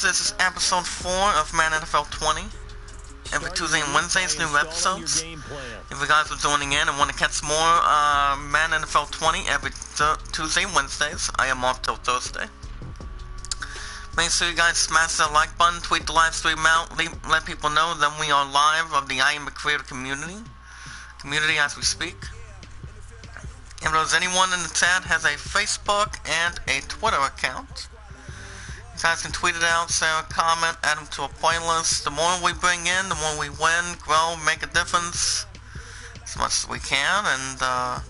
This is episode 4 of Madden NFL 20. Every Tuesday and Wednesdays, new episodes. If you guys are joining in and want to catch more Madden NFL 20 every Tuesday and Wednesdays, I am off till Thursday. Make sure you guys smash that like button, tweet the live stream out, let people know that we are live of the I Am a Creator community as we speak. If there's anyone in the chat has a Facebook and a Twitter account, you guys can tweet it out, say a comment, add them to a playlist. The more we bring in, the more we win, grow, make a difference as much as we can, and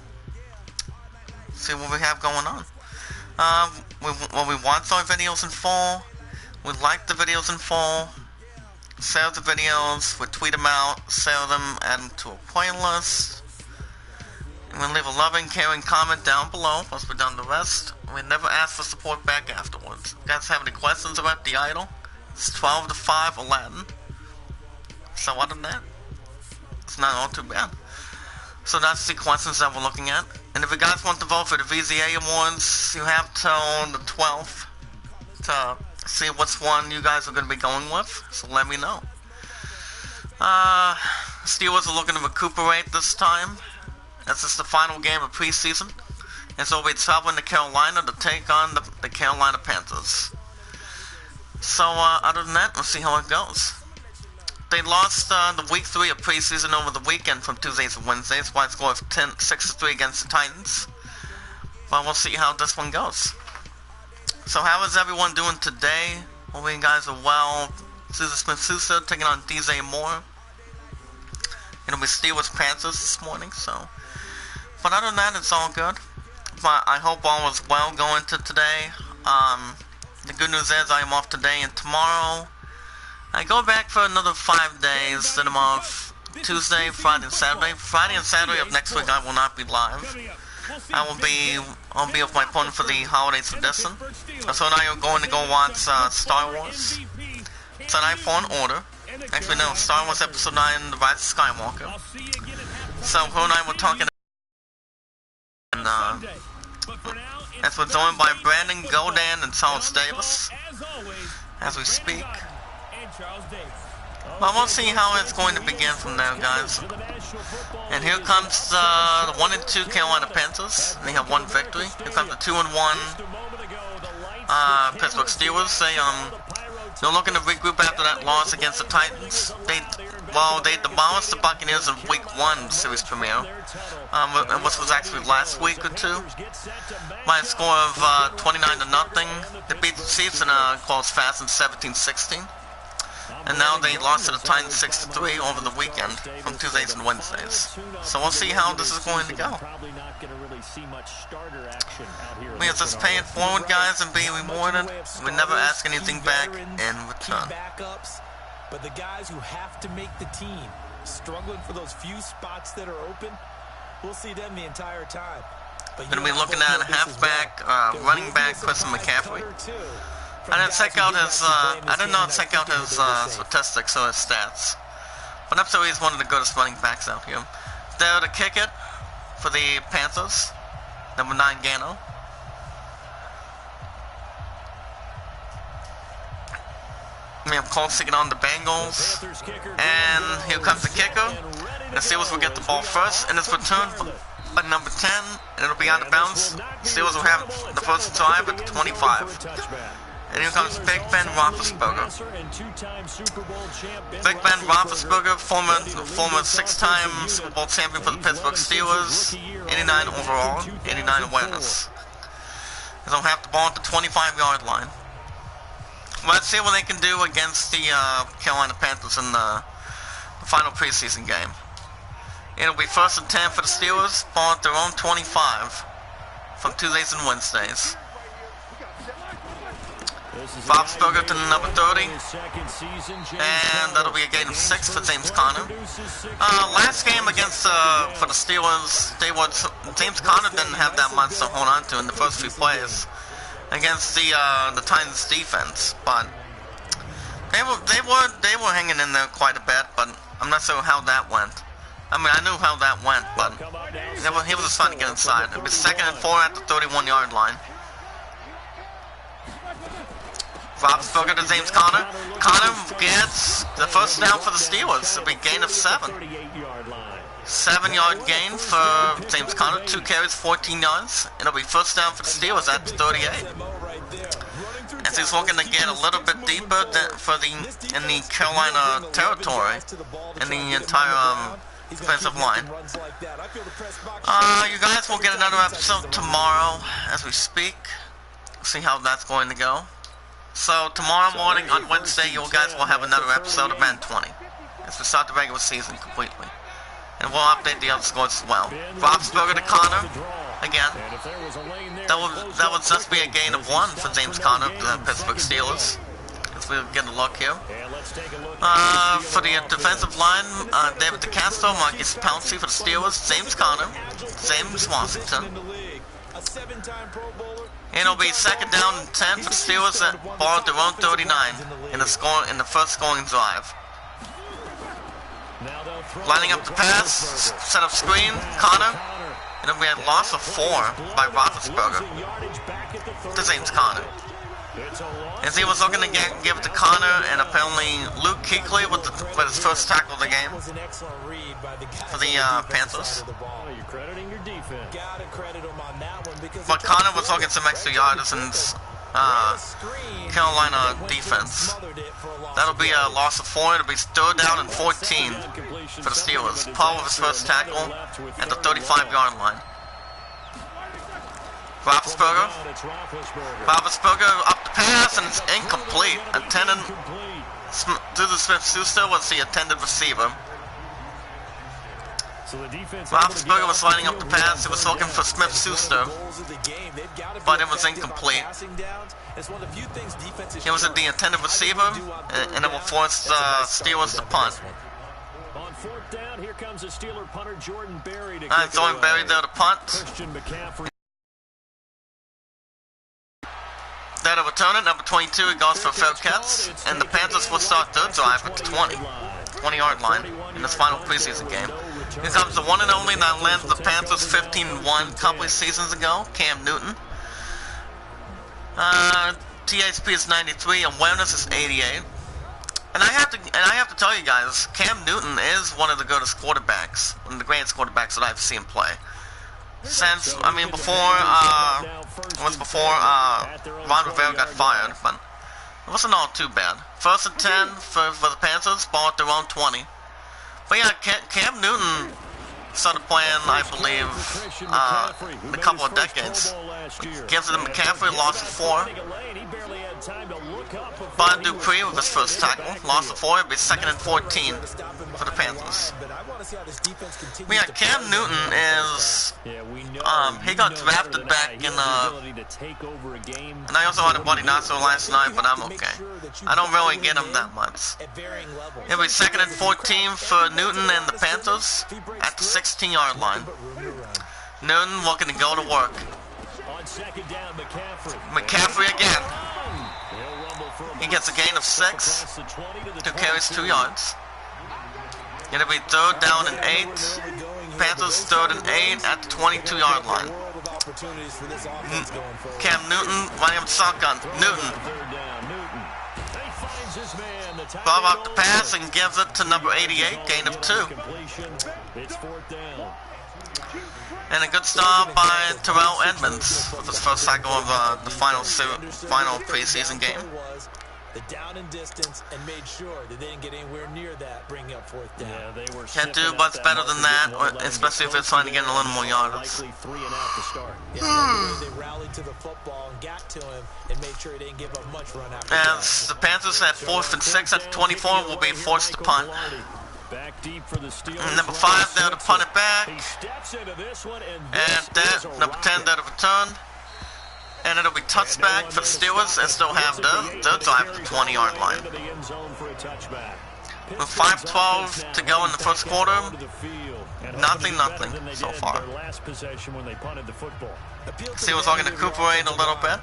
see what we have going on. We watch our videos in full, we like the videos in full, share the videos, we tweet them out, share them, add them to a playlist. And we'll leave a loving, caring comment down below once we're done the rest. We never ask for support back afterwards. If you guys have any questions about the idol, it's 12 to 5 Aladdin. So other than that, it's not all too bad. So that's the questions that we're looking at. And if you guys want to vote for the VZA Awards, you have till the 12th to see which one you guys are going to be going with. So let me know. Steelers are looking to recuperate this time. This is the final game of preseason. And so we'll be traveling to Carolina to take on the Carolina Panthers. So other than that, we'll see how it goes. They lost the week 3 of preseason over the weekend from Tuesdays and Wednesdays by a score of 6-3 against the Titans. But we'll see how this one goes. So how is everyone doing today? Hope you guys are well. Susan Smith-Sousa taking on DJ Moore. It'll be Steelers Panthers this morning, so. But other than that, it's all good. But I hope all is well going to today. The good news is I am off today and tomorrow. I go back for another 5 days, then I'm off Tuesday, Friday, and Saturday. Friday and Saturday of next week I will not be live. I'll be with my opponent for the holiday tradition. So and I are going to go watch Star Wars tonight for an order. Actually no, Star Wars Episode 9, The Rise of Skywalker. So her and I were talking, and as we're joined by Brandon Godan and Charles Davis as we speak. Well, we'll see how it's going to begin from there, guys. And here comes the 1-2 Carolina Panthers. They have one victory. Here comes the 2-1 Pittsburgh Steelers. They're looking to regroup after that loss against the Titans. They demolished the Buccaneers in Week 1 series premiere, which was actually last week or two, by a score of 29-0. They beat the Chiefs in a close fashion, 17-16. And now they lost to the Titans 6-3 over the weekend from Tuesdays and Wednesdays. So we'll see how this is going to go. We are just paying forward, guys, and being rewarded. We never ask anything back in return. But the guys who have to make the team, struggling for those few spots that are open, we'll see them the entire time. We're going to be looking at a halfback, running back, Christian McCaffrey. I didn't check out his statistics or his stats. But I'm sure he's one of the greatest running backs out here. There to kick it for the Panthers, number 9 Gano. We have Colts taking on the Bengals. And here comes the kicker. The Steelers will get the ball first, and it's returned by number 10, and it'll be out of bounds. The Steelers will have the first drive at the 25. And here comes Big Ben Roethlisberger. Big Ben Roethlisberger, former 6-time Super Bowl champion for the Pittsburgh Steelers, 89 overall, 89 awareness. They'll have the ball at the 25-yard line. Let's see what they can do against the Carolina Panthers in the final preseason game. It'll be 1st and 10 for the Steelers, ball at their own 25 from Tuesdays and Wednesdays. Roethlisberger to number 30, and that'll be a gain of 6 for James Conner. Last game against for the Steelers, James Conner didn't have that much to hold on to in the first few plays against the Titans defense, but they were hanging in there quite a bit. But I'm not sure how that went. I mean, I knew how that went, but he was just trying to get inside. It was 2nd and 4 at the 31-yard line. Roethlisberger to James Conner. Conner gets the first down for the Steelers. It'll be a gain of 7. 7-yard gain for James Conner. 2 carries, 14 yards. It'll be first down for the Steelers at the 38. As he's looking to get a little bit deeper in the Carolina territory, in the entire defensive line. You guys will get another episode tomorrow as we speak. See how that's going to go. So tomorrow morning on Wednesday, you guys will have another episode of Madden 20 as we start the regular season completely. And we'll update the other scores as well. Roethlisberger to Conner again. That would just be a gain of 1 for James Conner, the Pittsburgh Steelers. As we get a look here. For the defensive line, David DeCastro, Marcus Pouncey for the Steelers, James Conner, James Washington. And it'll be second down and 10 for the Steelers at ball at their own 39 in the first scoring drive. Lining up the pass, set up screen, Conner. And then we had loss of 4 by Roethlisberger to James Conner. As he was looking to give it to Conner, and apparently Luke Kuechly with his first tackle of the game for the Panthers. But Conner was looking some extra yards in Carolina defense. That'll be a loss of 4. It'll be third down and 14 for the Steelers. Paul with his first tackle at the 35-yard line. Roethlisberger up the pass, and it's incomplete. Intended to the Smith-Schuster was the intended receiver. Roethlisberger was lining up the pass. He was looking for Smith-Schuster, but it was incomplete. It was the intended receiver, and it will force the Steelers to punt. On fourth down, here comes the Steeler punter Jordan Berry to Jordan Berry there to punt. That'll return it, number 22, it goes for fair catch, and the Panthers will start their drive at the 20-yard line in this final preseason game. Here comes the one and only that landed the Panthers 15-1 a couple of seasons ago, Cam Newton. THP is 93, awareness is 88. And I have to tell you guys, Cam Newton is one of the greatest quarterbacks, one of the greatest quarterbacks that I've seen play. Since, I mean, before Ron Rivera got fired, but it wasn't all too bad. First and 10 for the Panthers, ball at their own 20. But yeah, Cam Newton started playing, I believe, in a couple of decades. Gives it to McCaffrey, lost 4. Bud Dupree with his first tackle, lost 4. It'll be second and 14 for the Panthers. But yeah, Cam Newton is, he got drafted back in, and I also had a Buddy Nassau last night, but I'm okay. I don't really get him that much. It'll be second and 14 for Newton and the Panthers at the 16-yard line. Newton looking to go to work. McCaffrey again. He gets a gain of 6. 2 carries, 2 yards. It'll be third down and 8. Panthers third and 8 at the 22-yard line. Cam Newton running up the shotgun. Newton. Bob up the pass and gives it to number 88, gain of 2. And a good start by Terrell Edmonds with his first tackle of the final preseason game. The down and distance and made sure that they didn't get anywhere near that, bringing up fourth down. Yeah, they were can't do much better than that, especially if they're trying to get a little more yards. They rallied to the football and got to him and made sure he didn't give up much run after that. As the Panthers at 4th and 6 at 24 will be forced to punt. Back deep for the Steelers. Number 5 there to punt it back. And that, number 10 there to return. And it'll be touchback for the Steelers and still have their drive at the 20-yard line. With 5:12 to go in the first quarter, nothing so far. See what's looking to recuperate a little bit.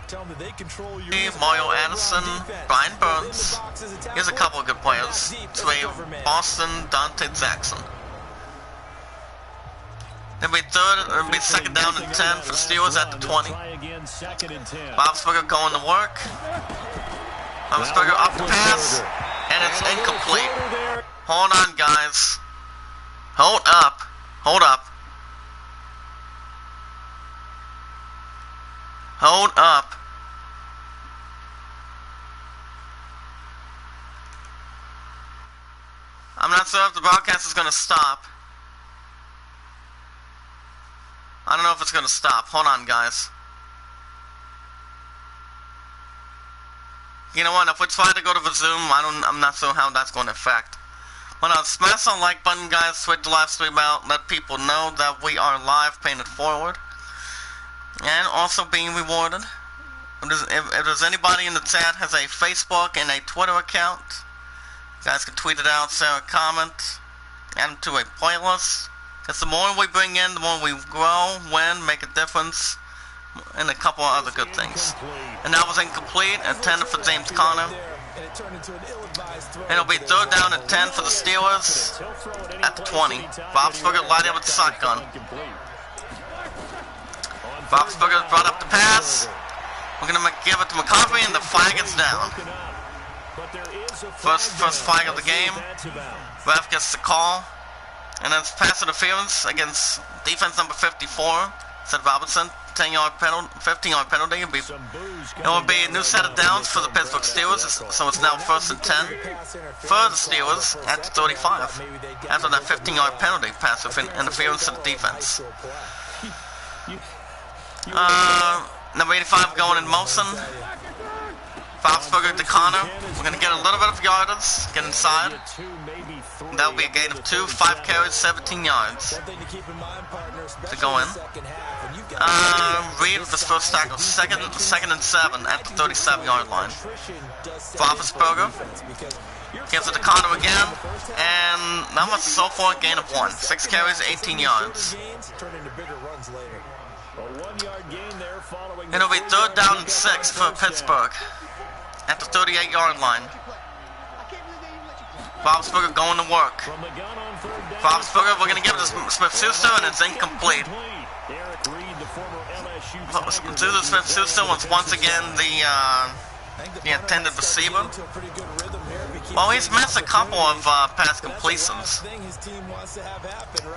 Mario Addison, Brian Burns. Here's a couple of good players. Trey Boston, Dante Jackson. It'll be second down and 10 for the Steelers at the 20. Roethlisberger going to work. Roethlisberger up the pass, and it's incomplete. Hold on, guys. Hold up. Hold up. Hold up. I'm not sure if the broadcast is going to stop. I don't know if it's going to stop. Hold on, guys. You know what? If we try to go to the Zoom, I'm not sure how that's going to affect. But smash the like button, guys. Tweet the live stream out. Let people know that we are live, paying it forward, and also being rewarded. If there's anybody in the chat has a Facebook and a Twitter account, you guys can tweet it out, share a comment, add them to a playlist. Because the more we bring in, the more we grow, win, make a difference, and a couple of other good things. And that was incomplete, intended for James Conner. It'll be 3rd down and 10 for the Steelers at the 20. Roethlisberger lighting up with the shotgun. Roethlisberger brought up the pass. We're going to give it to McCaffrey, and the flag is down. First flag of the game. Ref gets the call. And that's pass interference against defense number 54, said Robinson. 15-yard penalty. It will be a new set of downs for the Pittsburgh Steelers, so it's now 1st and 10 for the Steelers at the 35 after that 15-yard penalty pass interference to the defense. Number 85 going in motion. Roethlisberger to Conner. We're going to get a little bit of yardage, get inside. That will be a gain of 2, 5 carries, 17 yards to go in. Reed with his first tackle, second and 7 at the 37-yard line. Roethlisberger gives it to Conner again, and that was so far a gain of 1. 6 carries, 18 yards. It'll be 3rd down and 6 for Pittsburgh at the 38-yard line. Roethlisberger going to work. Roethlisberger, we're going to give it to Smith-Schuster, and it's incomplete. Smith-Schuster was once again the intended receiver. Well, he's missed a couple of pass completions.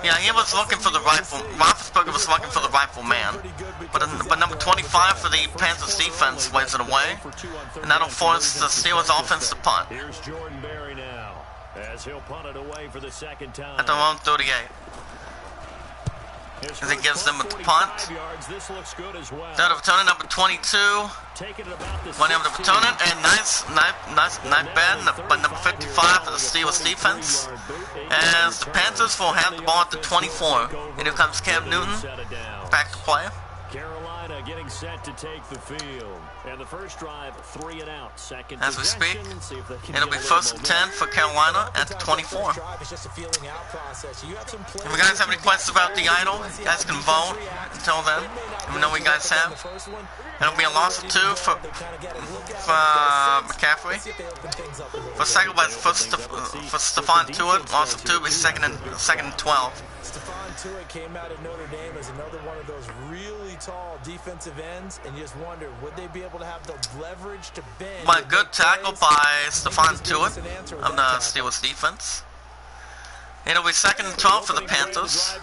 Yeah, he was looking for the rifle. Roethlisberger was looking for the rifle man. But number 25 for the Panthers defense waves it away. And that'll force the Steelers offense to punt. As he'll punt it away for the 2nd time. At the 38. As he gives them a punt. They're to return it, number 22. One able to return it, and nice bend, but number 55 for the Steelers defense. As the Panthers will have the ball at the 24. And here comes Cam Newton back to play. Carolina getting set to take the field. And the first drive, 3 and out. Second as we speak, it'll be 1st and 10 for Carolina at the 24. If you guys have any questions about the idol, you guys can vote until then. Let me know what you guys have. It'll be a loss of 2 for McCaffrey. For Stephon Tuitt, loss of 2 will be 2nd and 12. Stephon Tuitt came out of Notre Dame as another one of those really tall defensive ends, and you just wonder, would they be able to have the leverage to bend? But a good tackle by Stephon Tuitt of the Steelers defense. It'll be 2nd and 12 for the Panthers.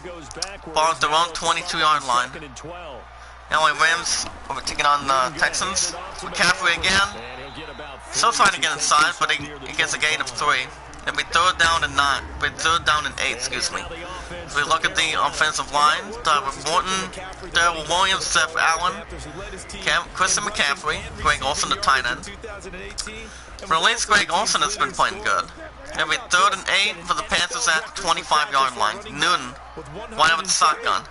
Ball at their own 22-yard line. LA Rams overtaking on the Texans. McCaffrey again. Still trying to get inside, but he gets a gain of 3. It'll be 3rd down and 9. It'll be 3rd down and 8, excuse me. If we look at the offensive line, Tyler Morton, Darrell Williams, Seth Allen, Christian McCaffrey, Greg Olsen, the tight end. For at least Greg Olsen has been playing good. It'll be 3rd and 8 for the Panthers at the 25-yard line. Newton, one with the shotgun.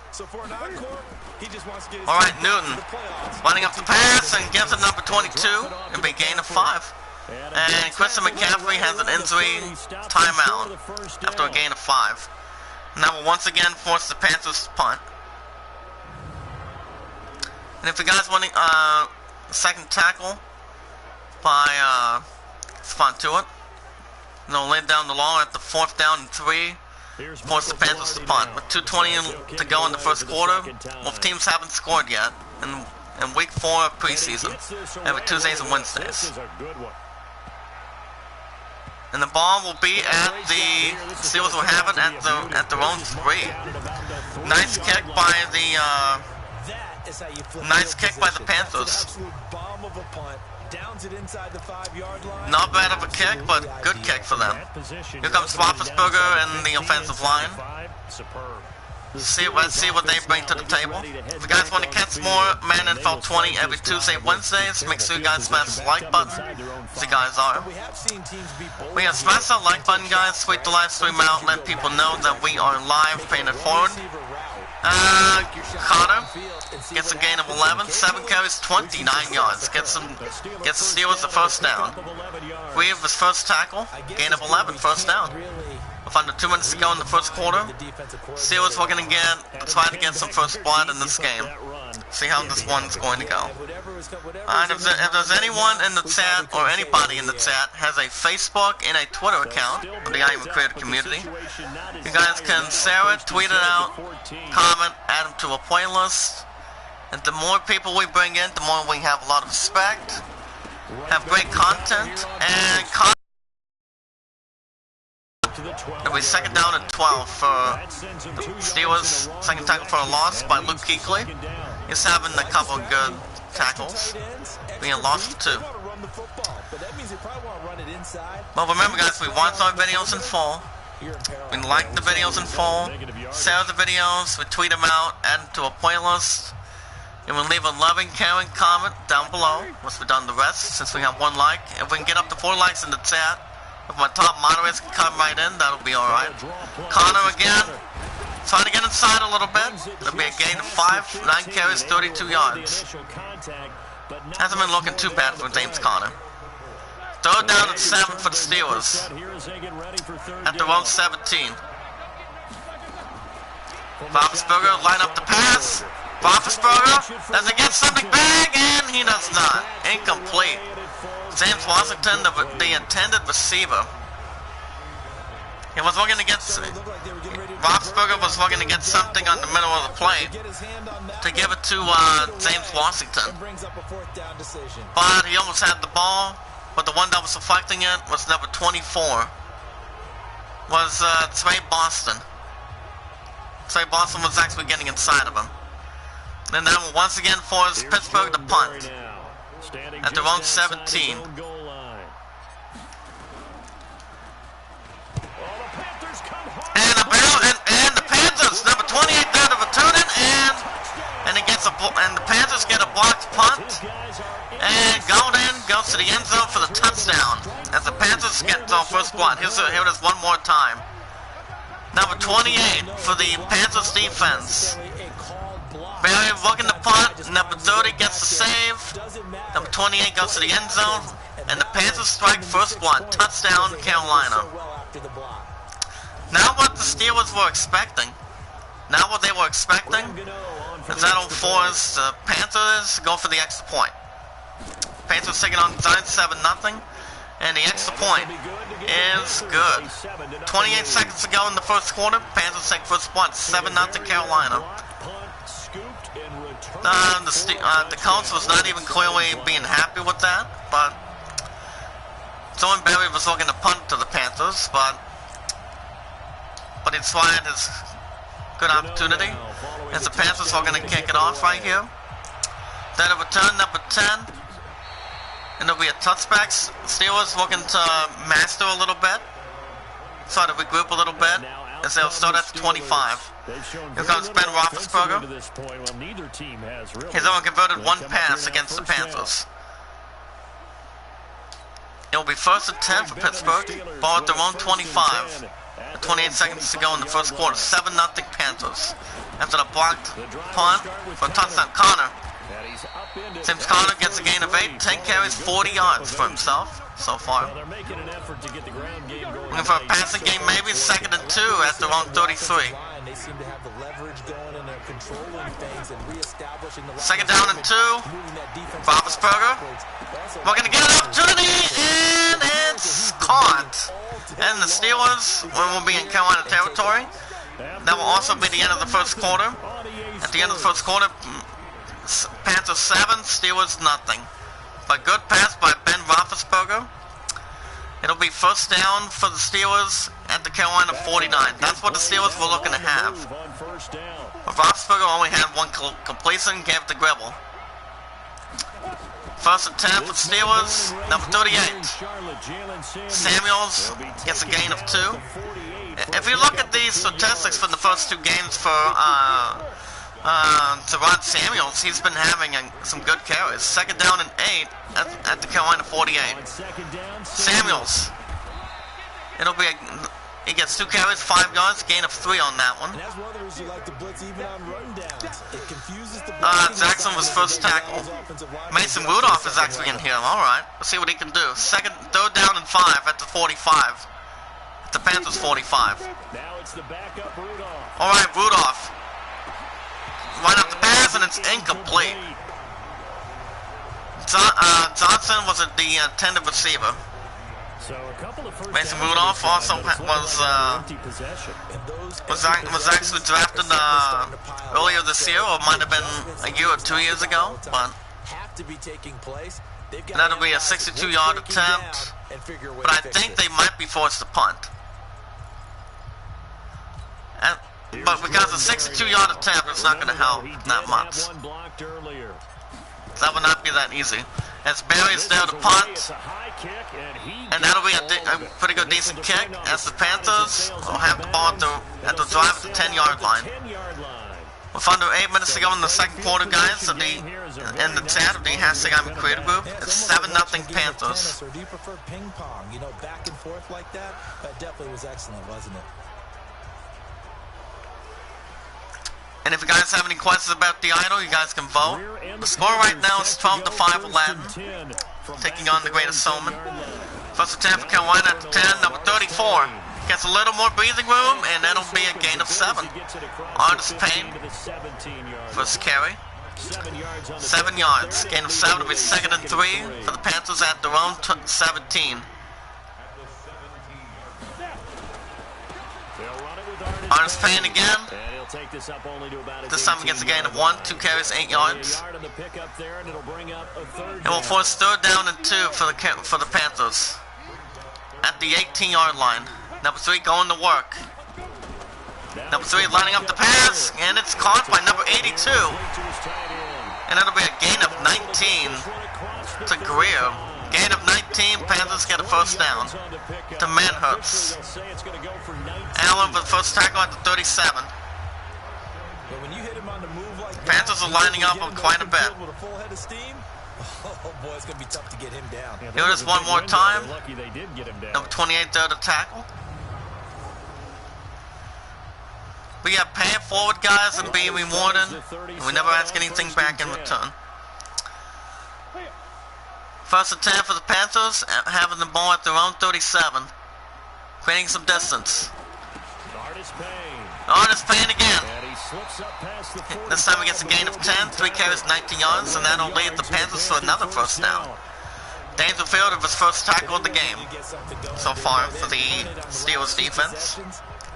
Alright, Newton, lining up the pass and gives it number 22. It'll be a gain of 5. And Christian McCaffrey has an injury timeout after a gain of 5. And that will once again force the Panthers to punt. And if you guys want a second tackle by Stephon Tuitt, they'll lay down the law at the 4th down and 3. Force the Panthers to punt. With 2:20 to go in the first quarter, both teams haven't scored yet in week 4 of preseason, every Tuesdays and Wednesdays. And the ball will be at the Steelers will have it at their own 3. Nice kick by the Panthers. Not bad of a kick, but good kick for them. Here comes Roethlisberger and the offensive line. Let's see what they bring to the table. If you guys want to catch more Madden NFL 20 every Tuesday, Wednesdays, make sure you guys smash the like button, as you guys are. We have smashed that like button, guys. Tweet the live stream out, let people know that we are live, paying it forward. Connor gets a gain of 11, 7 carries, 29 yards. Gets the Steelers the first down. Reeve his first tackle, gain of 11, first down. With under 2 minutes to go in the first quarter, Steelers are going to try to get some first blood in this game. See how this one's going to go. And if there's anyone in the chat, or anybody in the chat, has a Facebook and a Twitter account for the I Am a Creator community, you guys can share it, tweet it out, comment, add them to a playlist. And the more people we bring in, the more we have a lot of respect, have great content, and it'll be second down and 12 for the Steelers. Second tackle for a loss by Luke Kuechly. He's having a couple of good tackles, being lost for 2. Well, remember guys, we watch our videos in full. We like the videos in full, share the videos, we tweet them out, add them to a playlist. And we'll leave a loving, caring comment down below once we've done the rest, since we have 1 like. If we can get up to 4 likes in the chat, if my top moderators can come right in, that'll be alright. Connor again, trying to get inside a little bit. It'll be a gain of 5, 9 carries, 32 yards. Hasn't been looking too bad for James Conner. Third down and 7 for the Steelers at their own 17. Roethlisberger line up the pass. Roethlisberger, does he get something big? And he does not. Incomplete. James Washington, the intended receiver. He was looking to get, Roethlisberger was looking to get something on the middle of the plate to give it to James Washington. But he almost had the ball, but the one that was deflecting it was number 24. Was Trey Boston. Trey Boston was actually getting inside of him. And then once again forced Pittsburgh to punt at their own 17. And the Panthers, number 28 there to return it, and the Panthers get a blocked punt, and Golden goes to the end zone for the touchdown as the Panthers get their first blood. Here it is one more time. Number 28 for the Panthers defense. Barry looking to punt. Number 30 gets the save. Number 28 goes to the end zone. And the Panthers strike first blood. Touchdown, Carolina. Now what the Steelers were expecting. Now what they were expecting is that'll force the Panthers go for the extra point. Panthers taking on the Giants 7-0. And the extra point is good. 28 seconds to go in the first quarter. Panthers take first blood. 7-0 Carolina. The coach was not even clearly being happy with that, but John Barry was looking to punt to the Panthers, but he tried his good opportunity as the Panthers are going to kick it off right here. Then a return number 10, and there'll be a touchback. Steelers looking to master a little bit, try to regroup a little bit, as they'll start at 25. Here comes Ben Roethlisberger. He's only converted 1 pass against the Panthers. It will be 1st and 10 for Pittsburgh. Ball at their own 25. 28 seconds to go in the first quarter. 7-0 Panthers. After the blocked punt for a touchdown, Connor. James Conner gets a gain of 8, 10 carries, 40 yards for himself so far. Looking for a passing game, maybe 2nd and 2 at their own 33. 2nd down and 2. Roethlisberger. We're going to get an opportunity, and it's caught. And the Steelers will be in Carolina territory. That will also be the end of the first quarter. At the end of the first quarter, Panthers 7, Steelers nothing. But good pass by Ben Roethlisberger. It'll be first down for the Steelers at the Carolina 49. That's what the Steelers were looking to have. But Roethlisberger only had one completion, gave it to Gribble. First and 10 for the Steelers, number 38. Samuels gets a gain of 2. If you look at these statistics from the first 2 games for Rod Samuels, he's been having some good carries. Second down and 8 at the Carolina 48. Samuels. He gets 2 carries, 5 yards, gain of 3 on that one. Jackson was first tackle. Mason Rudolph is actually in here. Alright, let's see what he can do. Third down and 5 at the 45. At the Panthers 45. Alright, Rudolph. Right up the pass, and it's incomplete. Johnson was the intended receiver. Mason Rudolph also was actually drafted earlier this year, or might have been a year or 2 years ago. But that'll be a 62-yard attempt. But I think they might be forced to punt. But because a 62-yard attempt, it's not going to help that much. That would not be that easy. As Barry's there to punt, and that'll be a pretty good, decent kick. As the Panthers will have the ball at the drive at the 10-yard line. With under 8 minutes to go in the second quarter, guys, in the chat of the hashtag I'm a creative group, it's 7-0 Panthers. Do you prefer ping pong? You know, back and forth like that? That definitely was excellent, wasn't it? And if you guys have any questions about the idol, you guys can vote. The score right now is 12-5 Aladdin, taking on the Greatest Showman. First and 10 for Carolina at the 10, number 34. Gets a little more breathing room, and that'll be a gain of 7. Artist Payne, first carry. 7 yards. Gain of 7 will be second and 3 for the Panthers at their own 17. Artist Payne again. This time he gets a gain of 1, 2 carries, 8 yards. It will force third down and 2 for the Panthers at the 18-yard line. Number 3 going to work. Number 3 lining up the pass, and it's caught by number 82. And it'll be a gain of 19 to Greer. Gain of 19, Panthers get a first down to Manhurts. Allen for the first tackle at the 37. Panthers are lining up on quite a bit. Here it is one more time. Number 28 there to tackle. We have pay it forward, guys, and be rewarded. We never ask anything back in return. First and 10 for the Panthers, having the ball at their own 37. Creating some distance. Artist Payne again. This time he gets a gain of 10, 3 carries, 19 yards, and that'll lead the Panthers to another first down. Dangerfield of his first tackle of the game so far for the Steelers defense.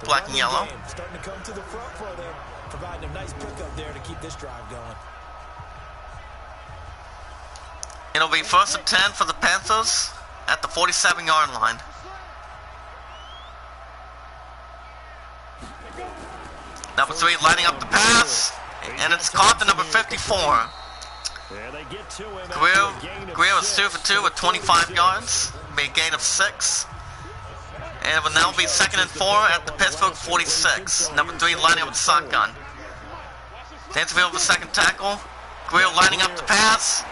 Black and yellow. Starting to come to the front for them, providing a nice pickup there to keep this drive going. It'll be first and 10 for the Panthers at the 47-yard line. Number 3 lining up the pass, and it's caught to number 54. Greer was 2 for 2 with 25 yards. Be a gain of 6. And it will now be second and 4 at the Pittsburgh 46. Number 3 lining up the shotgun. Dangerfield with the second tackle. Greer lining up the pass.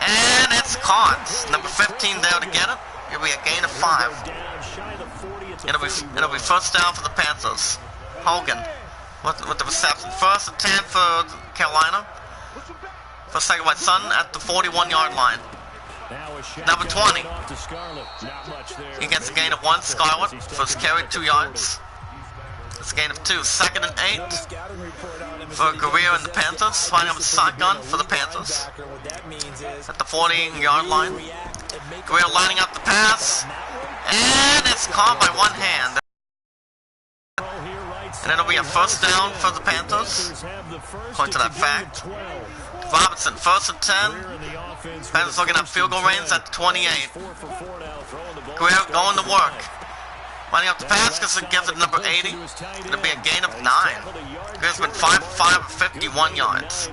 And it's caught. Number 15 there to get it. It'll be a gain of 5. It'll be first down for the Panthers. Hogan with the reception. First and 10 for Carolina. First tackle by Sutton at the 41-yard line. Number 20. He gets a gain of 1. Scarlett. First carry, 2 yards. It's a gain of 2. Second and 8 for Greer and the Panthers. Lining up a shotgun for the Panthers at the 40-yard line. Greer lining up the pass, and it's caught by one hand. And it'll be a first down for the Panthers, according to that fact. Robinson, first and 10. Panthers looking at field goal range at the 28. Guerrero going to work. Lining up the pass because it gives it number 80. It'll be a gain of 9. Guerrero's been 5 for 5 with 51 yards.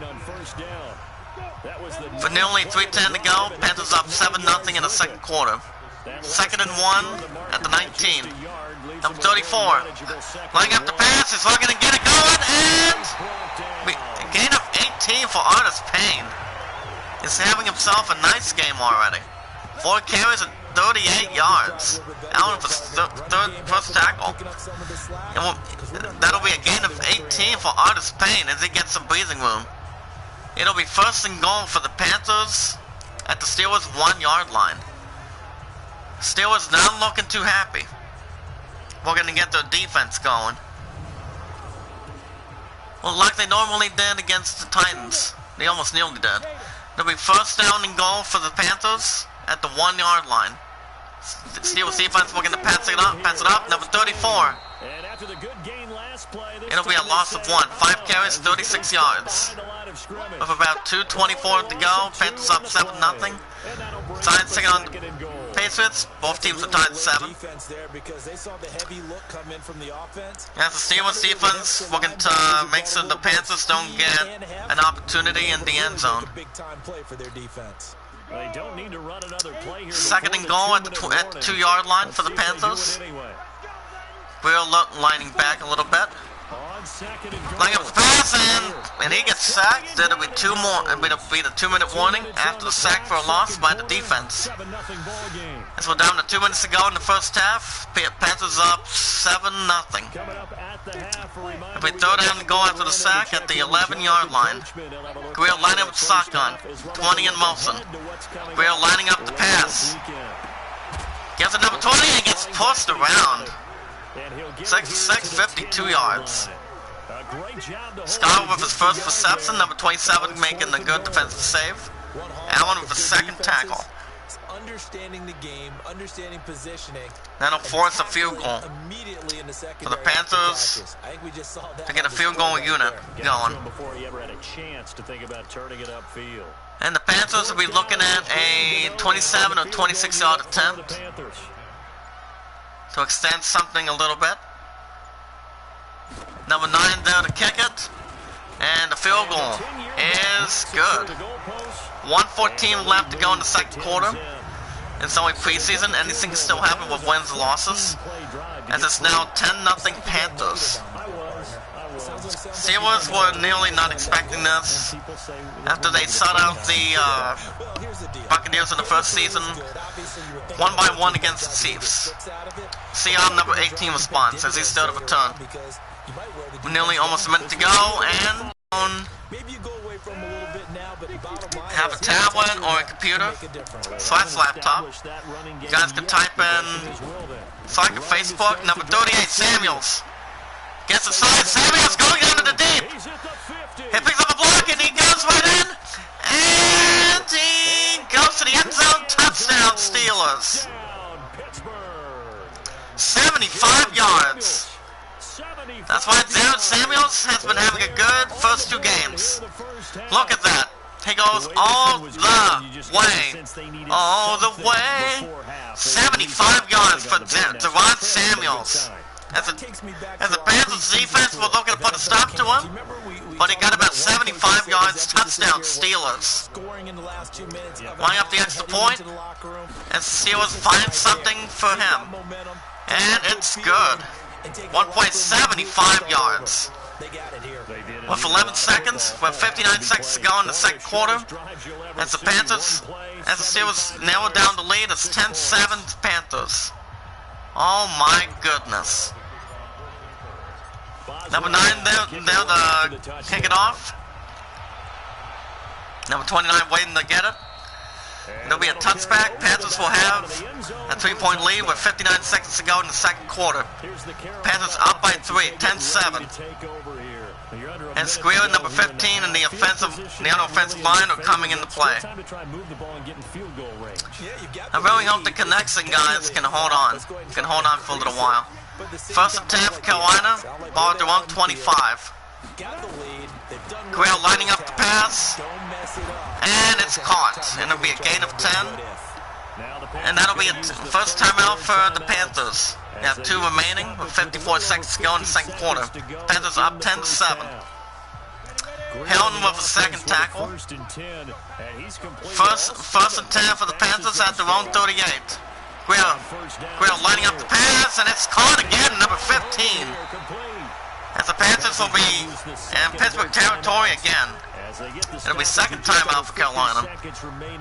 For nearly 3:10 to go, Panthers up 7-0 in the second quarter. 2nd and 1 at the 19. Number 34. Lining up the pass, he's looking to get it going, and a gain of 18 for Artis Payne. He's having himself a nice game already. 4 carries and 38 yards. Out of his first tackle. And that'll be a gain of 18 for Artis Payne as he gets some breathing room. It'll be 1st and goal for the Panthers at the Steelers' 1-yard line. Steelers not looking too happy. We're going to get their defense going. Well, like they normally did against the Titans. They almost nearly did. It'll be 1st down and goal for the Panthers at the 1-yard line. The Steelers defense looking to pass it up. Number 34. It'll be a loss of 1. 5 carries, 36 yards. With about 2:24 to go, Panthers up 7-0. Tied second on the Patriots. Both teams are tied 7. As the Steelers defense looking to make sure the Panthers don't get an opportunity in the end zone. They don't need to run another play here. 2nd and goal at the 2-yard line for the Panthers. We're lining back a little bit. Lining up the pass, and he gets sacked. It'll be 2 more. It'll be the 2-minute warning after the sack for a loss by the defense. As we're down to 2 minutes to go in the first half. Panthers up 7-0. It'll be 3rd down and goal after the sack at the 11-yard line. Guerrero lining up with the shotgun. 20 in motion. Guerrero lining up the pass. Gets it number 20 and gets pushed around. 6 52 yards. Scott with his first reception, number 27 making a good defensive save. Allen with his 2nd tackle. Understanding the game, understanding positioning. That'll force a field goal for the Panthers to get a field goal unit going. And the Panthers will be looking at a 27 or 26 yard attempt to extend something a little bit. Number 9 there to kick it. And the field goal is good. 1:14 left to go in the second quarter. It's only preseason. Anything can still happen with wins and losses. As it's now 10-0 Panthers. Steelers were nearly not expecting this after they sought out the Buccaneers in the first season, 1-1 against the Chiefs. See how number 18 responds as he still to return. Nearly almost a minute to go, and have a tablet or a computer / laptop. You guys can type in like a Facebook, number 38, Samuels. Gets inside, Samuels going down to the deep. He picks up a block and he goes right in. And he goes to the end zone, touchdown Steelers. 75 yards. That's why Jared Samuels has been having a good first 2 games. Look at that. He goes all the way. 75 yards for Jared Samuels. As the Panthers defense was looking to put a stop to him, but he got about 75 yards, touchdown Steelers. Line up the extra point, and Steelers find something for him. And it's good. 1.75 yards. With 11 seconds, with 59 seconds to go in the second quarter, as the Steelers narrow down the lead, it's 10-7 Panthers. Oh my goodness. Number 9 there to kick it off. Number 29 waiting to get it. There'll be a touchback. Panthers will have a 3-point lead with 59 seconds to go in the second quarter. Panthers up by 3, 10-7. And Squealer, number 15, and the unoffensive line are coming into play. I really hope the connection guys can hold on. For a little while. First attempt for Carolina, ball at their own 25. Guerrero lining up the pass, and it's caught. And it'll be a gain of 10. And that'll be a first timeout for the Panthers. They have 2 remaining with 54 seconds to go in the second quarter. Panthers up 10-7. Hilton with a second tackle. First and 10 for the Panthers at their own 38. Greer lining up the pass, and it's caught again, number 15. As the Panthers will be in Pittsburgh territory again. It'll be second timeout for Carolina.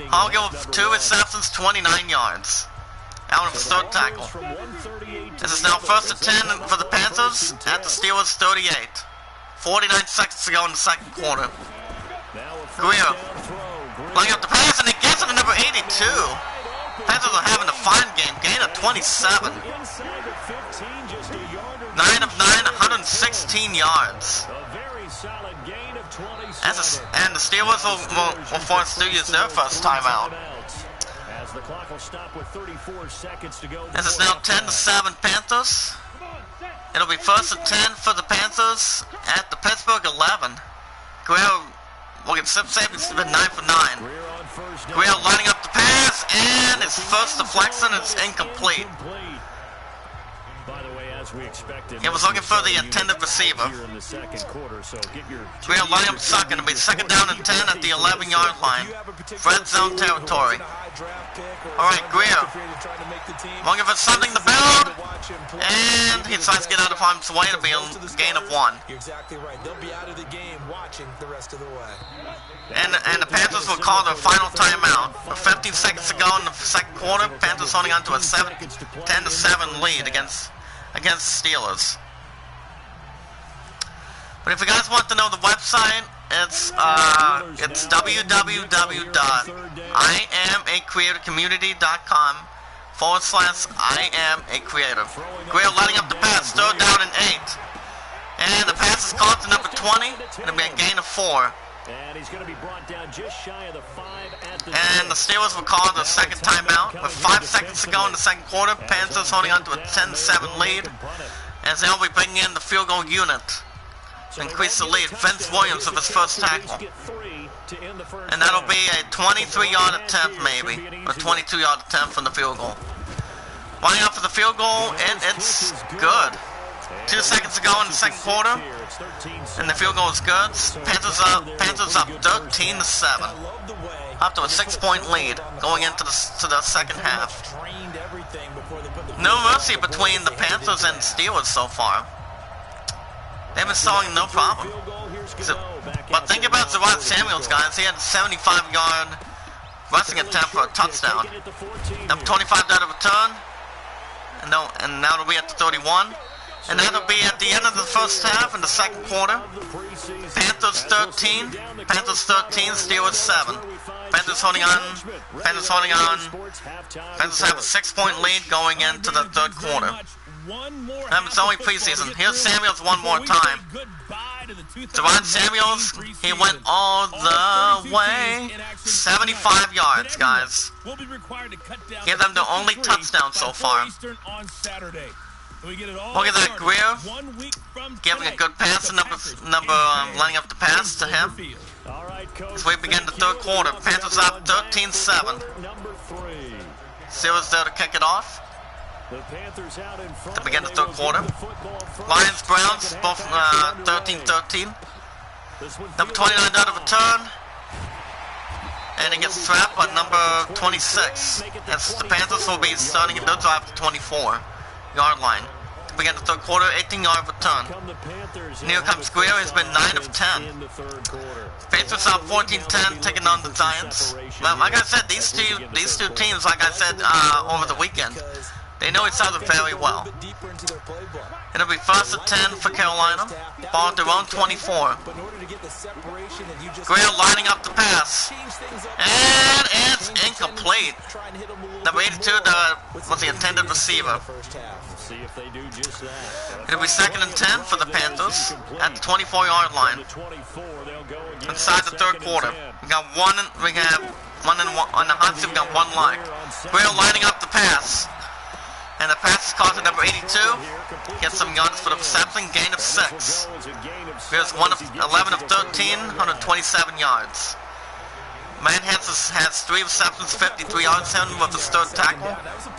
Hallgill with 2 receptions, 29 yards. Out of his third tackle. This is now first and 10 for the Panthers at the Steelers 38. 49 seconds to go in the second quarter. Greer lining up the pass, and he gets it to number 82. Panthers are having a fine game. Gain of 27. 9 of 9, 116 yards. And the Steelers will force to use their first timeout. This is now 10-7 Panthers. It'll be first and 10 for the Panthers at the Pittsburgh 11. Greer will get savings to 9 for 9. Greer lining up the pass, and his first deflection is incomplete. He was looking for the intended receiver. Greer lining up second. It'll be second down and 10 at the 11-yard line. Red zone territory. Alright, Greer looking for something to build, and he decides to get out of harm's way to be a gain of 1. You're exactly right. They'll be out of the game watching the rest of the way. And the Panthers will call their final timeout. With 15 seconds to go in the second quarter, Panthers holding on to a 10-7 lead against the Steelers. But if you guys want to know the website, it's www.IamAcreatorCommunity.com/IamAcreator. Greer letting up the pass, third down and 8. And the pass is caught to number 20, and it'll be a gain of 4. And he's going to be brought down just shy of the 5 at the And the Steelers will call the second timeout. With 5 seconds to go in the second quarter, Panthers holding on to a 10-7 lead, as they'll be bringing in the field goal unit to increase the lead. Vince Williams with his first tackle. And that'll be a 23-yard attempt maybe, or 22-yard attempt from the field goal. Lining up for the field goal, and it's good. 2 seconds to go in the second quarter, and the field goal is good. Panthers up 13-7, up to a 6-point lead going into the second half. No mercy between the Panthers and Steelers so far. They've been showing no problem. But think about Zawad Samuels, guys. He had a 75-yard rushing attempt for a touchdown. Number 25 died of a return, and now it'll be at the 31. And that'll be at the end of the first half in the second quarter. Panthers 13, Steelers 7. Panthers holding on. Panthers have a 6-point lead going into the third quarter. It's only preseason. Here's Samuels one more time. Javon Samuels, he went all the way. 75 yards, guys. Give them the only touchdown so far. Look at that, Greer giving a good pass, lining up the pass to him. As we begin the third quarter, Panthers up 13-7. Steelers there to kick it off to begin the third quarter. Lions, Browns, both 13-13. Number 29 out of return. And it gets trapped by number 26. As the Panthers will be starting their drive at the 24-yard line. To begin the third quarter, 18-yard return. And here comes Greer, he's been 9 of 10. Patriots up 14-10, taking on the Giants. But like I said, these two teams, like I said over the weekend, they know each other very well. It'll be first and 10 for Carolina. Ball at their own 24. Greer lining up the pass. And it's incomplete. Number 82 was the intended receiver. It'll be second and 10 for the Panthers at the 24-yard line. Inside the third quarter. We have one on the hot seat, we got one line. Greer lining up the pass. And the pass is caught to number 82. Gets some yards for the reception, gain of 6. Here's 11 of 13, 127 yards. has 3 receptions, 53 yards, him with his third tackle.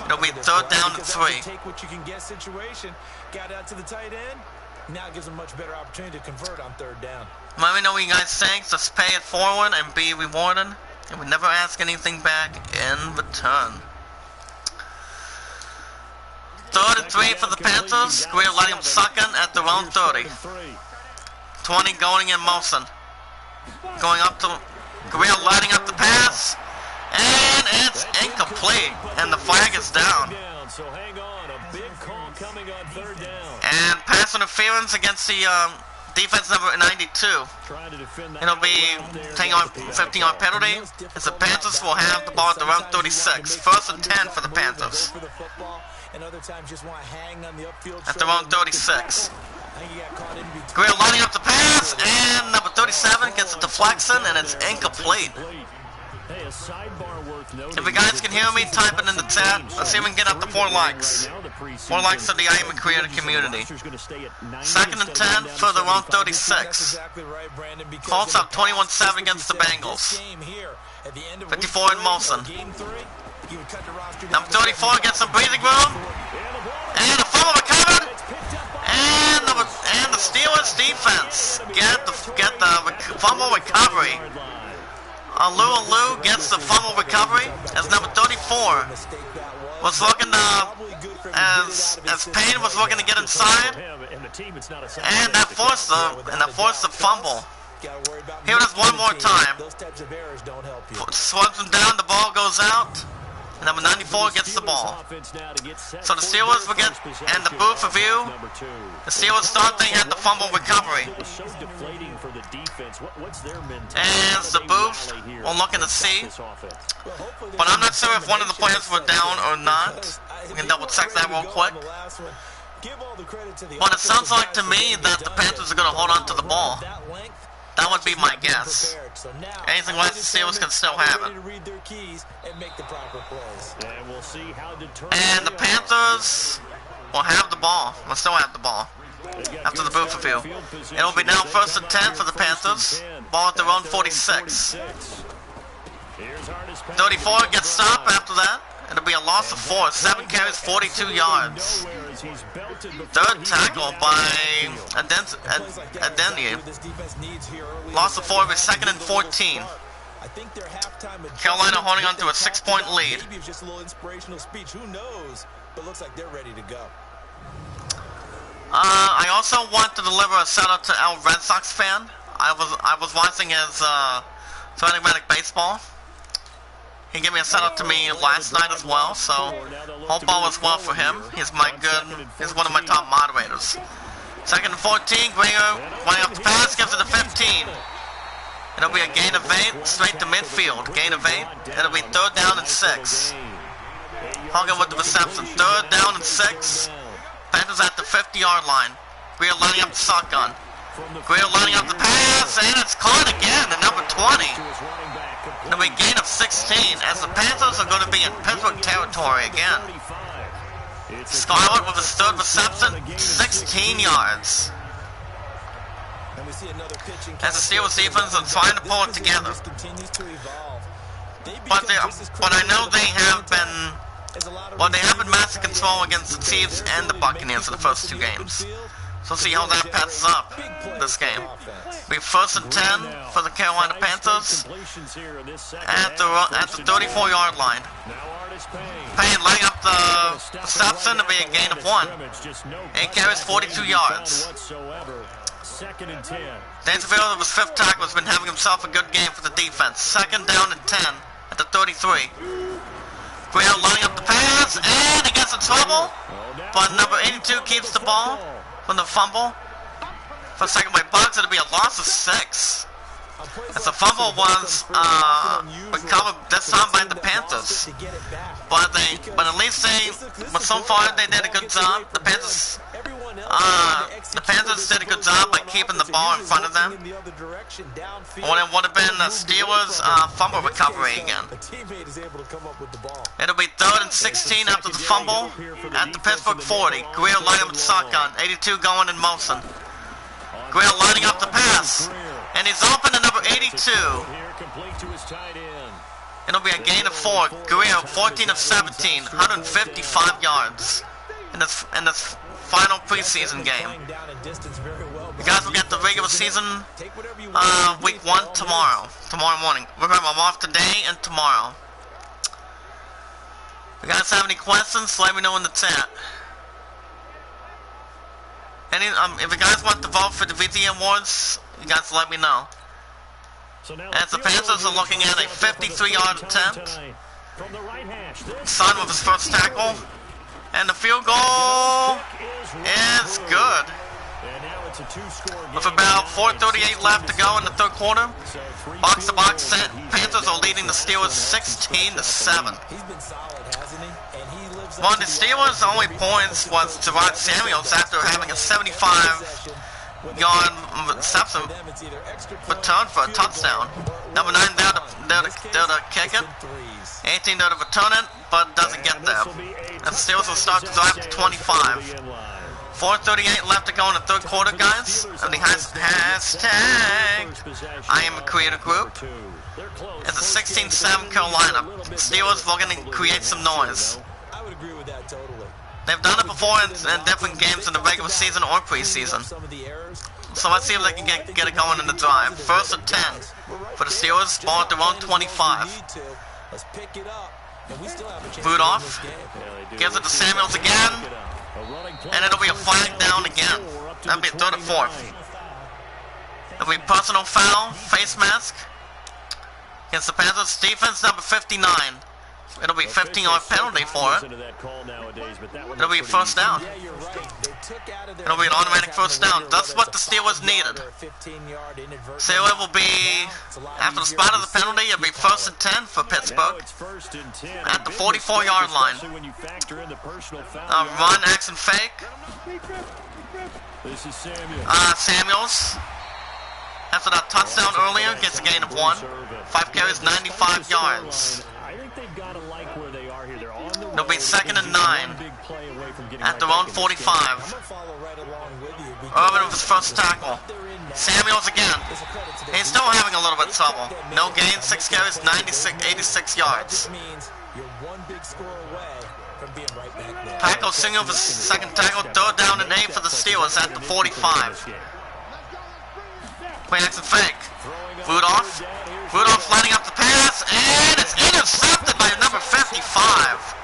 It'll be third down and 3. Take what you can get situation. Got out to the tight end. Now gives a much better opportunity to convert on third down. Let me know what you guys think. Just pay it forward and be rewarded. And we never ask anything back in return. Third and 3 for the Panthers. Greer letting them suck in at their own 30. 20 going in motion. Going up to Greer lighting up the pass. And it's incomplete. And the flag is down. So hang on, a big call coming on third down. And pass interference against the defense number 92. It'll be taking on 15-yard penalty as the Panthers will have the ball at the round 36. First and 10 for the Panthers. At the round 36. Greer lining up the pass, and number 37 gets a deflection, and it's incomplete. If you guys can hear me, type it in the chat. Let's see if we can get up to 4 likes. 4 likes to the I Am a Creator community. Second and 10 for the round 36. Colts up 21-7 against the Bengals. 54 in motion. Number 34 gets some breathing room. And a fumble recovered. And the Steelers defense get the fumble recovery. Alu gets the fumble recovery as number 34 was looking to, as Payne was looking to get inside, and that forced the fumble. Here it is one more time. Swats him down, the ball goes out. Number 94 gets the ball. So the Steelers will get, and the booth review, the Steelers thought they had the fumble recovery. And the booth will look in to see. But I'm not sure if one of the players were down or not. We can double check that real quick. But it sounds like to me that the Panthers are going to hold on to the ball. That would be my guess. Anything less, the Steelers can still have it. And the Panthers will have the ball. Will still have the ball after the booth review. It will be now first and 10 for the Panthers. Ball at their own 46. 34 gets stopped after that. It'll be a loss of 4. 7 carries, 42 yards. Third tackle by Adenia. Loss of 4 will be second and 14. Carolina holding on to a 6-point lead. I also want to deliver a shout out to Al Red Sox fan. I was watching his Automatic Baseball. He gave me a shout out to me last night as well, so hope all was well for him. He's one of my top moderators. Second and 14, Greer running up the pass, gives it to 15. It'll be a gain of 8, straight to midfield. Gain of 8. It'll be third down and 6. Hogan with the reception. Third down and 6. Panthers at the 50-yard line. Greer lining up the shotgun. Greer lining up the pass, and it's caught again at number 20. It'll be a gain of 16, as the Panthers are going to be in Pittsburgh territory again. Scarlett with his third reception, 16 yards. As the Steelers defense are trying to pull it together. But I know they have been massive control against the Chiefs and the Buccaneers in the first 2 games. So we'll see how that passes up this game. Be first and 10 for the Carolina Panthers at the 34-yard line. Payne laying up the reception to be a gain of 1. 8 carries, 42 yards. Dangerfield, with his 5th tackle, has been having himself a good game for the defense. Second down and 10 at the 33. Greer lining up the pass, and he gets in trouble. But number 82 keeps the ball from the fumble. For a second by Bugs, it'll be a loss of 6. As the fumble was recovered this time by the Panthers. But at least so far they did a good job. The Panthers did a good job by keeping the ball in front of them. Or it would have been the Steelers' fumble recovery again. It'll be third and 16 after the fumble at the Pittsburgh 40. Greer lining up the shotgun. 82 going in motion. Greer lining up the pass. And he's open to number 82. It'll be a gain of 4. Greer, 14 of 17, 155 yards in this final preseason game. You guys will get the regular season week 1 tomorrow morning. Remember, I'm off today and tomorrow. If you guys have any questions, let me know in the chat. If you guys want to vote for the VT Awards, you guys let me know. As the Panthers are looking at a 53-yard attempt. Son with his first tackle. And the field goal is good. With about 4:38 left to go in the third quarter. Box-to-box set. Panthers are leading the Steelers 16-7. One of the Steelers' only points was Gerard Samuels after having a 75-yard reception return for a touchdown. Number 9 there to kick it. 18 there to return it, but doesn't get there. And the Steelers will start to drive to 25. 4:38 left to go in the third quarter, guys. And the hashtag I am a creator group. It's a 16-7 Carolina. Steelers looking to create some noise. They've done it before in different games in the regular season or preseason. So let's see if they can get it going in the drive. First and 10 for the Steelers. Ball at their own 25. Rudolph gives it to Samuels again. And it'll be a flag down again. That'll be a third and 4th. It'll be personal foul, face mask. Against the Panthers defense, number 59. It'll be a 15-yard penalty for it. It'll be a first down. It'll be an automatic first down. That's what the Steelers needed. So it will be, after the spot of the penalty, it'll be first and 10 for Pittsburgh. At the 44-yard line. Run, action, fake. Samuels. After that touchdown earlier, gets a gain of 1. 5 carries, 95 yards. It'll be second and 9 at their own 45. Irvin with his first tackle. Samuels again. He's still having a little bit of trouble. No gain, 6 carries, 86 yards. Paco Singer with his second tackle. Third down and 8 for the Steelers at the 45. Play action fake. Rudolph lining up the pass, and it's intercepted by number 55.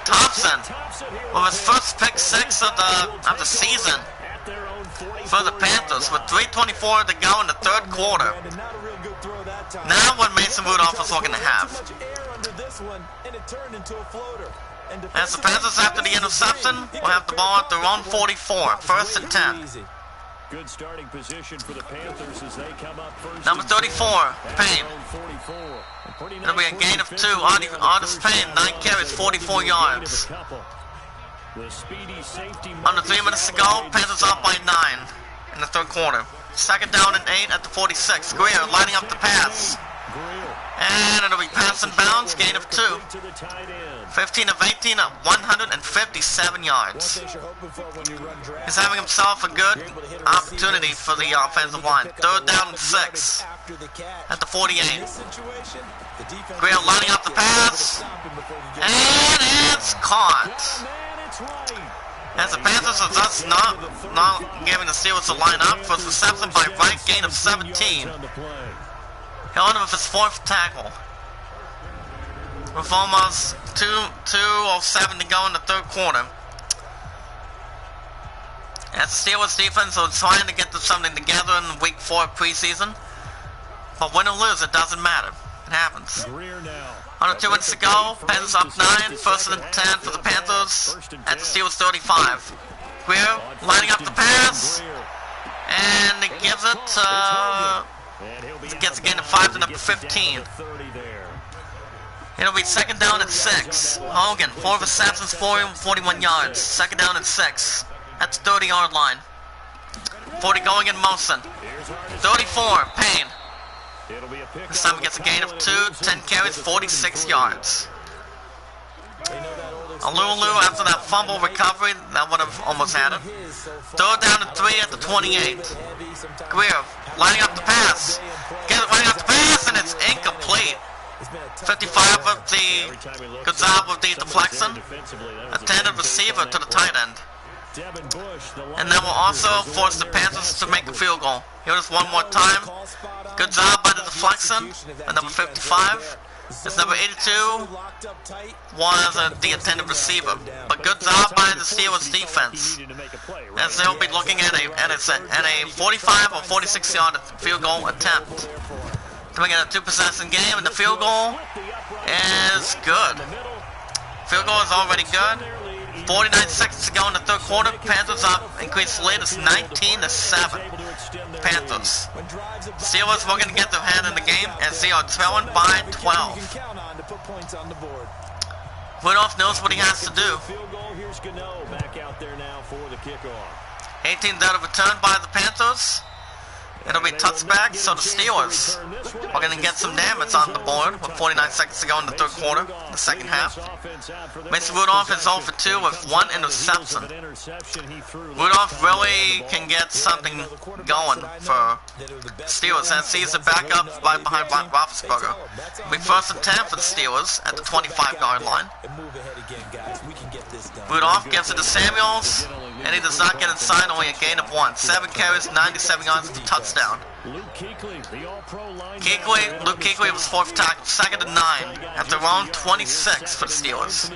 Thompson with his first pick 6 of the season for the Panthers with 3:24 to go in the third quarter. Now what Mason Rudolph is looking to have. As the Panthers, after the interception, will have the ball at their own 44, first and 10. Good starting position for the Panthers as they come up first. Number 34, Payne. It'll be a gain of 2. Artis Payne, 9 carries, 44 yards. Under 3 minutes to go, Panthers up by 9 in the third quarter. Second down and 8 at the 46. Greer lining up the pass. And it'll be pass and bounds, gain of 2. 15 of 18 at 157 yards. He's having himself a good opportunity for the offensive line. Third down and 6 at the 48. Greer lining up the pass. And it's caught. As the Panthers are thus not giving the Steelers a line up. First reception by Wright, gain of 17. Held with his 4th tackle. With almost 2:07 to go in the third quarter. As the Steelers defense are trying to get something together in week 4 preseason. But win or lose, it doesn't matter. It happens. Under 2 minutes to go, Panthers up 9, first and 10 for the Panthers at the Steelers 35. Greer lining up the pass. And it gives it gets a gain of 5 to number 15. It'll be second down and 6. Hogan, 4 receptions, 41 yards. Second down and 6. That's 30-yard line. 40 going in motion. 34, Payne. This time he gets a gain of 2, 10 carries, 46 yards. Alulu, after that fumble recovery, that would have almost had it. Third down and 3 at the 28. Greer lining up the pass. Lining up the pass, and it's incomplete. 55 with the good job with the deflection. Intended receiver to the tight end. And that will also force the Panthers to make a field goal. Here it is one more time. Good job by the deflection. And number 55. It's number 82 was the intended receiver. But good job by the Steelers defense, as they'll be looking at a 45 or 46 yard field goal attempt. Coming in a 2-possession game, and the field goal is good. Field goal is already good. 49 seconds to go in the third quarter. Panthers up, increased the lead. It's 19-7. Panthers. Steelers were going to get their hand in the game as they are trailing by 12. Rudolph knows what he has to do. 18th out of return by the Panthers. It'll be touchback, so the Steelers are going to get some damage on the board with 49 seconds to go in the third quarter, the second half. Mason Rudolph is 0 for 2 with 1 interception. Rudolph really can get something going for Steelers, and sees the backup right behind Roethlisberger. It'll be 1st and 10 for the Steelers at the 25-yard line. Rudolph gives it to Samuels, and he does not get inside, only a gain of 1. 7 carries, 97 yards for the touchdown. Luke Kuechly was 4th tackle, 2nd and 9 at their own 26 for the Steelers.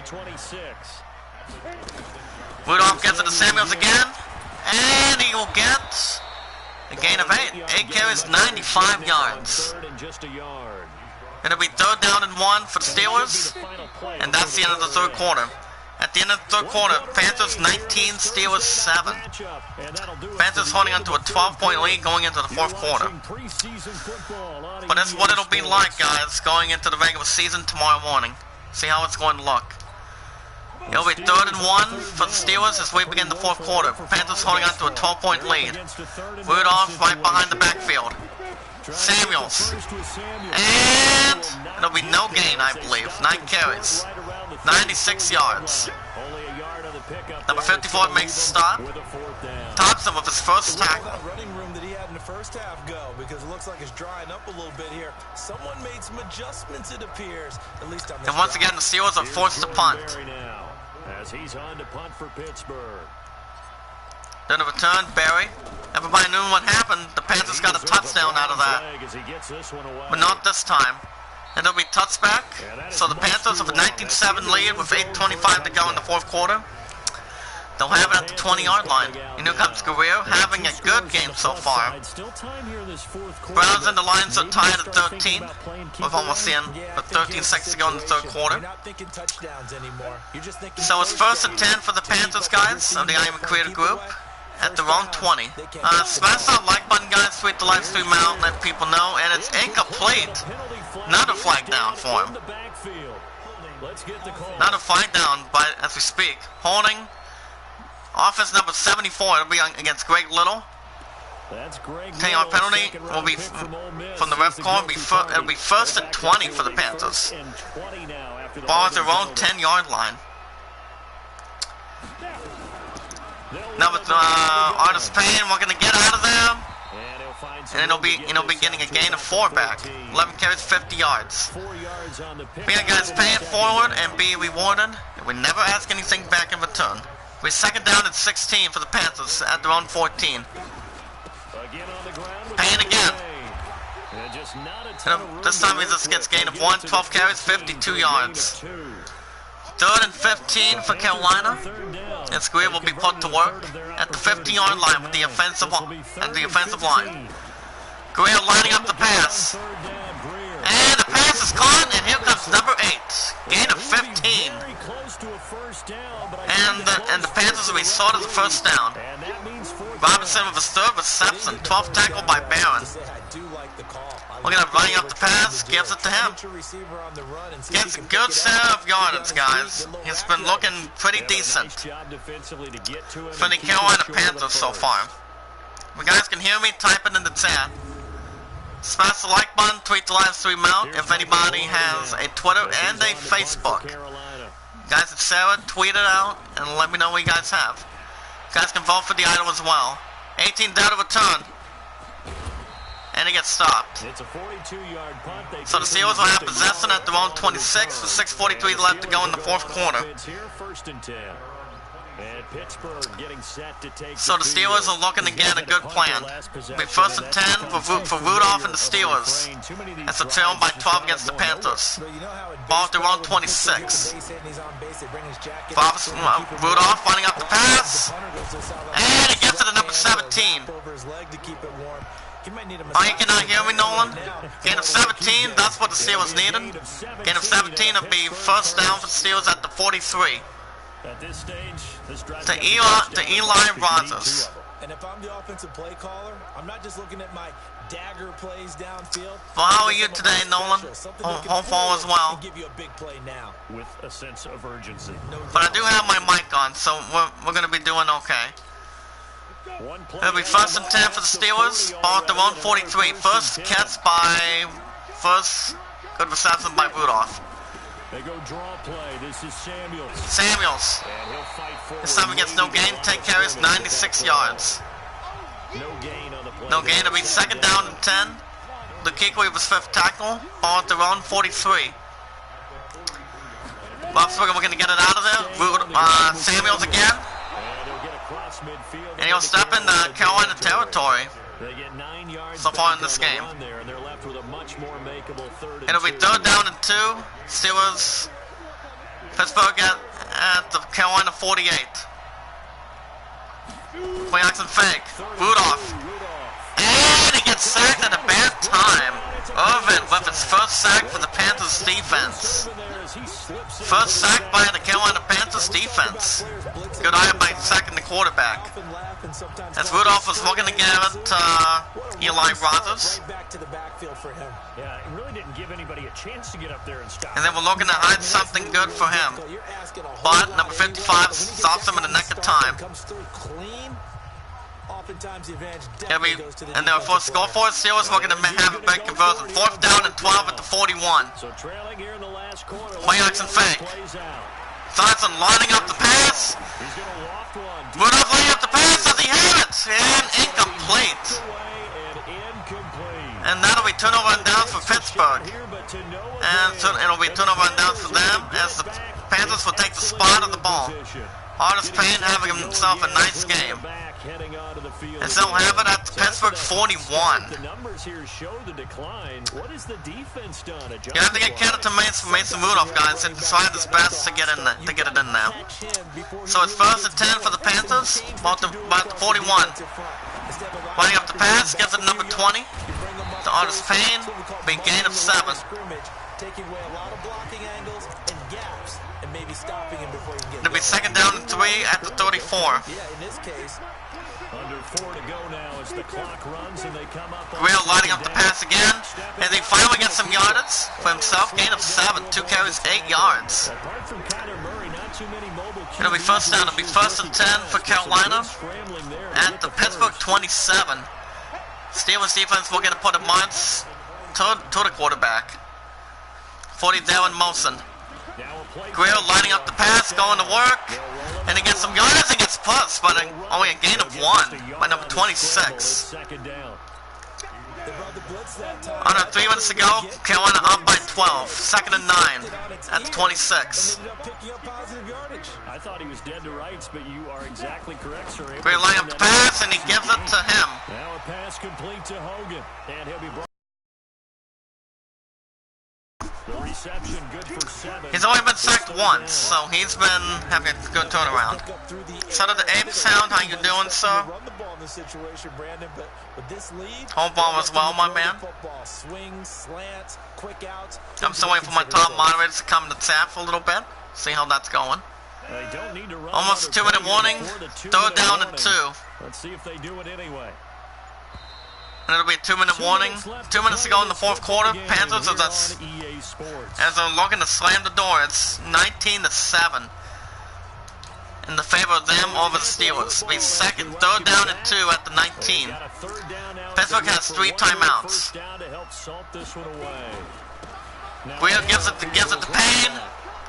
Rudolph gets it to Samuels again, and he will get a gain of 8. 8 carries, 95 yards. It'll be 3rd down and 1 for the Steelers, and that's the end of the third quarter. At the end of the third quarter, Panthers 19, Steelers 7. Panthers holding on to a 12-point lead going into the fourth quarter. But that's what it'll be like, guys, going into the regular season tomorrow morning. See how it's going to look. It'll be 3rd and 1 for the Steelers as we begin the fourth quarter. Panthers holding on to a 12-point lead. Rudolph right behind the backfield. Samuels. And it'll be no gain, I believe. 9 carries. 96 yards. Number 54 makes the stop. Thompson with his first tackle. Running room that he had in the first half go, because it looks like it's drying up a little bit here. Someone made some adjustments, it appears. At least on this and once again, the Steelers are forced to punt. As he's on to punt for Pittsburgh. Then a return, Barry. Everybody knew what happened. The Panthers got a touchdown out of that. But not this time. And it'll be touchback. So the Panthers have a 19-7 lead with 8:25 to go in the fourth quarter. They'll have it at the 20-yard line. And here comes Guerrero, having a good game so far. Browns and the Lions are tied at 13. With almost in, but 13 seconds to go in the third quarter. So it's 1st and 10 for the Panthers, guys, of the I Am Creator group. At their own 20. Smash that like button, guys. Tweet the live stream out, let people know. And it's incomplete. Another flag down for him. Another flag down as we speak. Holding. Offense number 74. It'll be against Greg Little. 10-yard penalty will be from the ref call. It'll be 1st and 20 for the Panthers. Ball at their own 10-yard line. Now with Artis Payne, we're going to get out of there. And it'll be getting a gain of 4 back. 11 carries, 50 yards. We got guys pay it forward and be rewarded. And we never ask anything back in return. We're 2nd down and 16 for the Panthers at their own 14. Payne again. And this time he just gets gain of 1, 12 carries, 52 yards. 3rd and 15 for Carolina. And Square will be put to work at the 50-yard line with the offensive line. Guerrero lining up the pass. And the pass is caught, and here comes number 8. Gain of 15. And the Panthers will be sought as a first down. Robinson with his 3rd reception. 12th tackle by Barron. We're going to running up the pass, gives it to him. Gets a good set of yardage, guys. He's been looking pretty decent for the Carolina Panthers so far. If you guys can hear me, type it in the chat. Smash the like button, tweet the live stream out if anybody has a Twitter and a Facebook. Guys, it's Sarah, tweet it out and let me know what you guys have. You guys can vote for the idol as well. 18 down to return. And it gets stopped. It's a 42-yard punt. So the Steelers will have possession at their own 26 with 6:43 left to go in the fourth quarter. First and 10. And Pittsburgh getting set to take So the Steelers are looking to get a good plan. Be first and 10 for Rudolph and the Steelers. That's a trail by 12 against the Panthers. Ball at their own 26. Rudolph finding up the pass. And it gets to the number 17. Oh, you cannot hear me, Nolan? Gain of 17, that's what the Steelers needed. Gain of 17 will be first down for the Steelers at the 43. At this stage, To Eli Rogers. And if I'm the offensive play caller, I'm not just looking at my dagger plays downfield. Well, how are you today, Nolan? Hope all is well. Give you a big play now. with a sense of urgency. But I do have my mic on, so we're going to be doing okay. It'll be first and 10 for the Steelers. Ball at their own 43. First good reception by Rudolph. They go draw play. This is Samuels. Samuels. And he'll fight for This time he gets no gain. 10 carries, 96 yards. No gain on the play. No gain. It'll be second down and 10. Lukikwe was fifth tackle. Ball at their own 43. Roethlisberger looking to get it out of there. Samuels again. And he'll get across midfield. And he'll step into Carolina territory They get 9 yards so far in back this on the game. run there, and they're left with a much more makeable third and It'll be 2. third down and 2. Steelers. Pittsburgh at the Carolina 48. Play action fake. Rudolph. And he gets sacked at a bad time. Irvin with his first sack for the Panthers defense. First sack by the Carolina Panthers defense. Good eye by sacking the quarterback. As Rudolph was looking to get it Eli Rogers. Yeah, it really didn't give anybody a chance to get up there and stop. And then we're looking to hide something good for him. But number 55 stops him in the neck of time. And they're for score for it. Steelers looking to have a big conversion. Fourth down and 12 at the 41. So trailing here in the last quarter. Play action fake. Johnson lining up the pass. He's going to loft one. Rudolph lining up the pass. Does he have it? And incomplete. And that'll be turnover and downs for Pittsburgh. And it'll be turnover and downs for them as the Panthers will take the spot of the ball. Artis Payne having himself a nice game. And they'll have it at the Pittsburgh 41. The numbers here show the decline. What has the defense done? You have to get credit to Mason Rudolph, guys. He tried his best to get it in now. So it's first and 10 for the Panthers. About the 41. Running up the pass, gives it number 20 to Artis Payne. Big gain of 7. Taking away a lot of blocking angles and gaps, and maybe stopping him before he can get. It'll be second down and 3 at the 34. Yeah, in this case. Under 4 to go now as the clock runs and they come up. Real lining up the pass again, and they finally get some yardage for himself. Gain of 7, 2 carries, 8 yards. Apart from Kyler Murray, not too many mobile. It'll be first down. It'll be first and 10 for Carolina at the Pittsburgh 27. Steelers defense will get to put a march to the quarterback. 40 Darren Molson. Greer lining up the pass, going to work, and he gets some yardage and gets pushed, but only a gain of 1 by number 26. Under 3 minutes to go, Carolina up by 12. Second and 9 at the 26. I thought he was dead to rights, but you are exactly correct, sir. Greer lining up the pass, and he gives it to him. Now a pass complete to Hogan, and he'll be brought. The reception good for 7. He's only been sacked once, so he's been having a good turnaround. Son of the Ape Sound, how you doing, sir? Home ball as well, my man. I'm still waiting for my top moderators to come to chat for a little bit. See how that's going. Almost a 2-minute warning. Third down and 2. Let's see if they do it anyway. And it'll be a 2-minute warning. 2 minutes to go in the fourth quarter. Panthers are just, as they're looking to slam the door. It's 19-7 in the favor of them over the Steelers. It'll be third down and 2 at the 19. Pittsburgh has 3 timeouts. Greer gives it to Payne.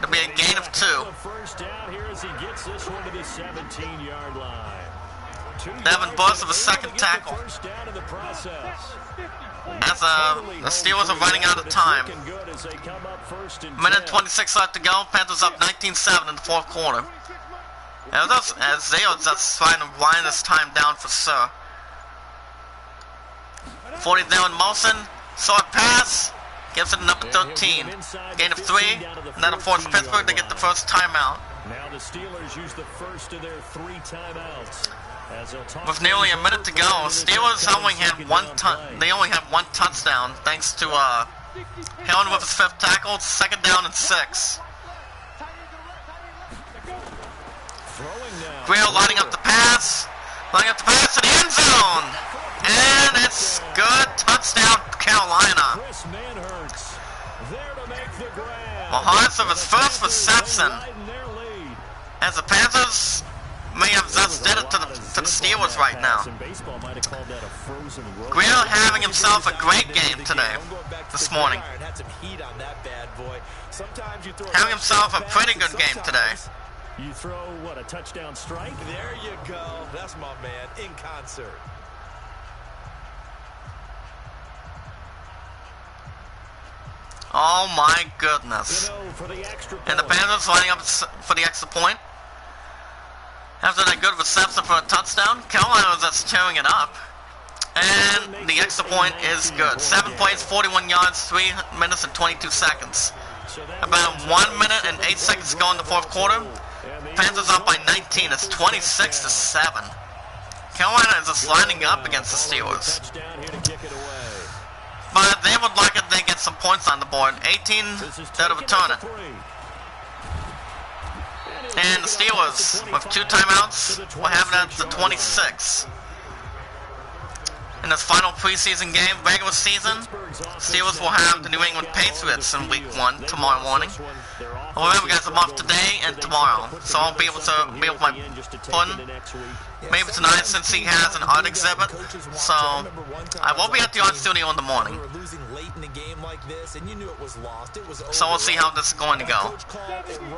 It'll be a gain of 2. First down here as he gets this one to the 17-yard line. Devin Bush with a second tackle. As the Steelers are running out of time. Minute 26 left to go. Panthers up 19-7 in the fourth quarter. As they are just trying to wind this time down for sure. 40 now in motion. Short pass. Gives it to number 13. Gain of 3. And that'll force Pittsburgh to get the first timeout. Now the Steelers use the first of their 3 timeouts. With nearly a minute to go, Steelers only had one touchdown thanks to Helen with his 5th tackle. Second down and 6. Greer lining up the pass to the end zone, and it's good. Touchdown, Carolina. Mahomes with his first reception, as the Panthers may have just did it to the Steelers right now. Greer having himself a great game today, this morning. Having himself a pretty good game today. You throw, what, a touchdown strike? There you go. That's my man, in concert. Oh my goodness. And the Panthers lining up for the extra point. After that good reception for a touchdown, Carolina was just tearing it up. And the extra point is good. 7 plays, 41 yards, 3 minutes and 22 seconds. About 1 minute and 8 seconds to go in the fourth quarter. Panthers up by 19. It's 26-7. Carolina is just lining up against the Steelers. But they would like it if they get some points on the board. 18 to return it. And the Steelers, with 2 timeouts, will have it at the 26. In this final preseason game, regular season, Steelers will have the New England Patriots in Week 1 tomorrow morning. Remember, guys, I'm off today and tomorrow, so I'll be able to be with my fun. Maybe tonight, since he has an art exhibit. So I will be at the art studio in the morning. So we'll see how this is going to go.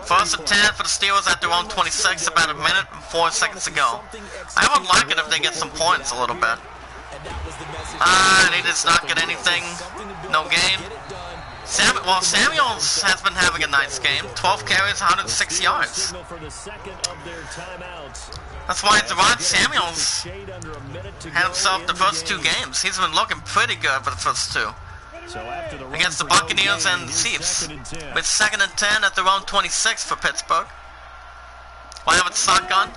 First and 10 for the Steelers at their own 26, about a minute and 4 seconds to go. I would like it if they get some points a little bit. They does not get anything. No gain. Samuels has been having a nice game. 12 carries, 106 yards. That's why Deron Samuels had himself the first 2 games. He's been looking pretty good for the first 2. Against the Buccaneers and the Chiefs. With 2nd and 10 at their own 26 for Pittsburgh. Why have it shotgun?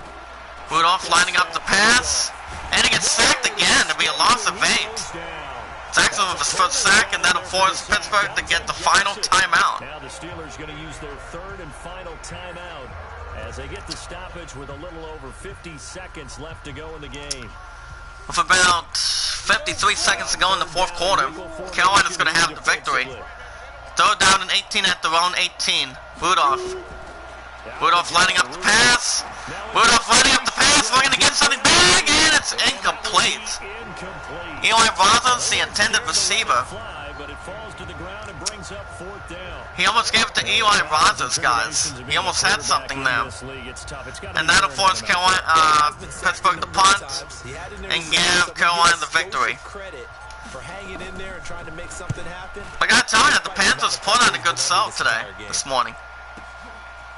Rudolph lining up the pass. And he gets sacked again. It'll be a loss of 8. Jackson with his first sack, and that'll force Pittsburgh to get the final timeout. Now the Steelers going to use their 3rd and final timeout as they get the stoppage with a little over 50 seconds left to go in the game. With about 53 seconds to go in the fourth quarter, Carolina's going to have the victory. 3rd down and 18 at their own 18. Rudolph lining up the pass. Rudolph lining up the pass. We're going to get something big, and it's incomplete. Eli Rogers, the intended receiver. He almost gave it to Eli Rogers, guys. He almost had something there. And that'll force Pittsburgh to punt and give Carolina the victory. I gotta tell you, the Panthers put on a good show today, this morning.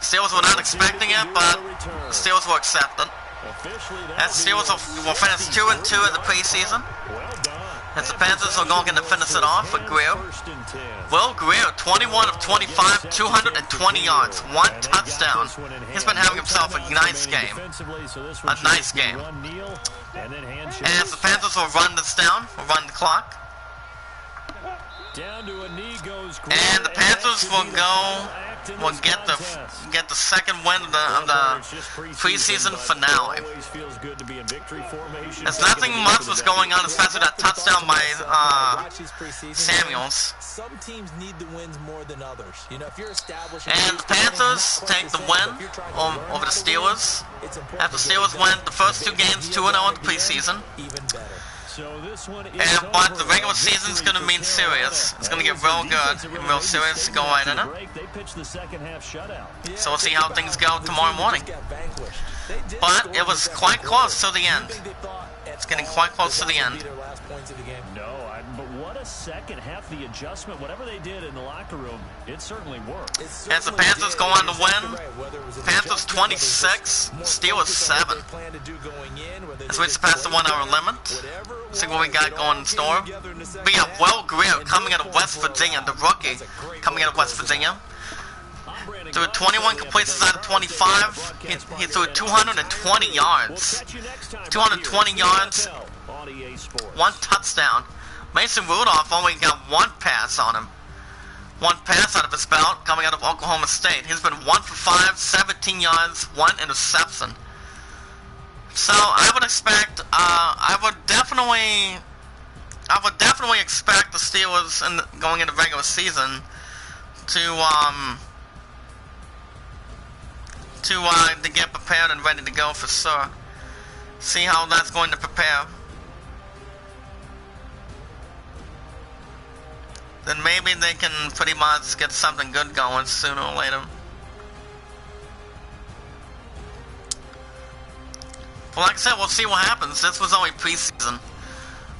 Steelers were not expecting it, but the Steelers will accept it. And Steelers will finish 2-2 in the preseason. As the Panthers are going to finish it off with Greer. Will Greer, 21 of 25, 220 yards, 1 touchdown. He's been having himself a nice game. A nice game. As the Panthers will run this down, will run the clock. And the Panthers will get the second win of the preseason finale. There's nothing much was going on, especially that touchdown by Samuels. Some teams need the wins more than others. You know, if you're established, and the Panthers take the win over the Steelers. After the Steelers win the first 2 games 2-0 in the preseason. But the regular season is going to mean serious. It's going to get real good and real serious to go right in it. So we'll see how things go tomorrow morning. but it was quite close to the end. It's getting quite close to the end. But what a second half, the adjustment, whatever they did in the locker room, it certainly worked. As the Panthers go on to win, Panthers 26, Steelers 7. As we surpass the 1 hour limit, see what we got going in store. We have Will Greer coming out of West Virginia, the rookie coming out of West Virginia. Threw 21 completions out of 25. He threw 220 yards. 220 yards, 1 touchdown. Mason Rudolph only got 1 pass on him. 1 pass out of his belt coming out of Oklahoma State. He's been 1 for 5, 17 yards, 1 interception. So I would expect, I would definitely expect the Steelers going into regular season to get prepared and ready to go for sure. See how that's going to prepare. Then maybe they can pretty much get something good going sooner or later. Well, like I said, we'll see what happens. This was only preseason.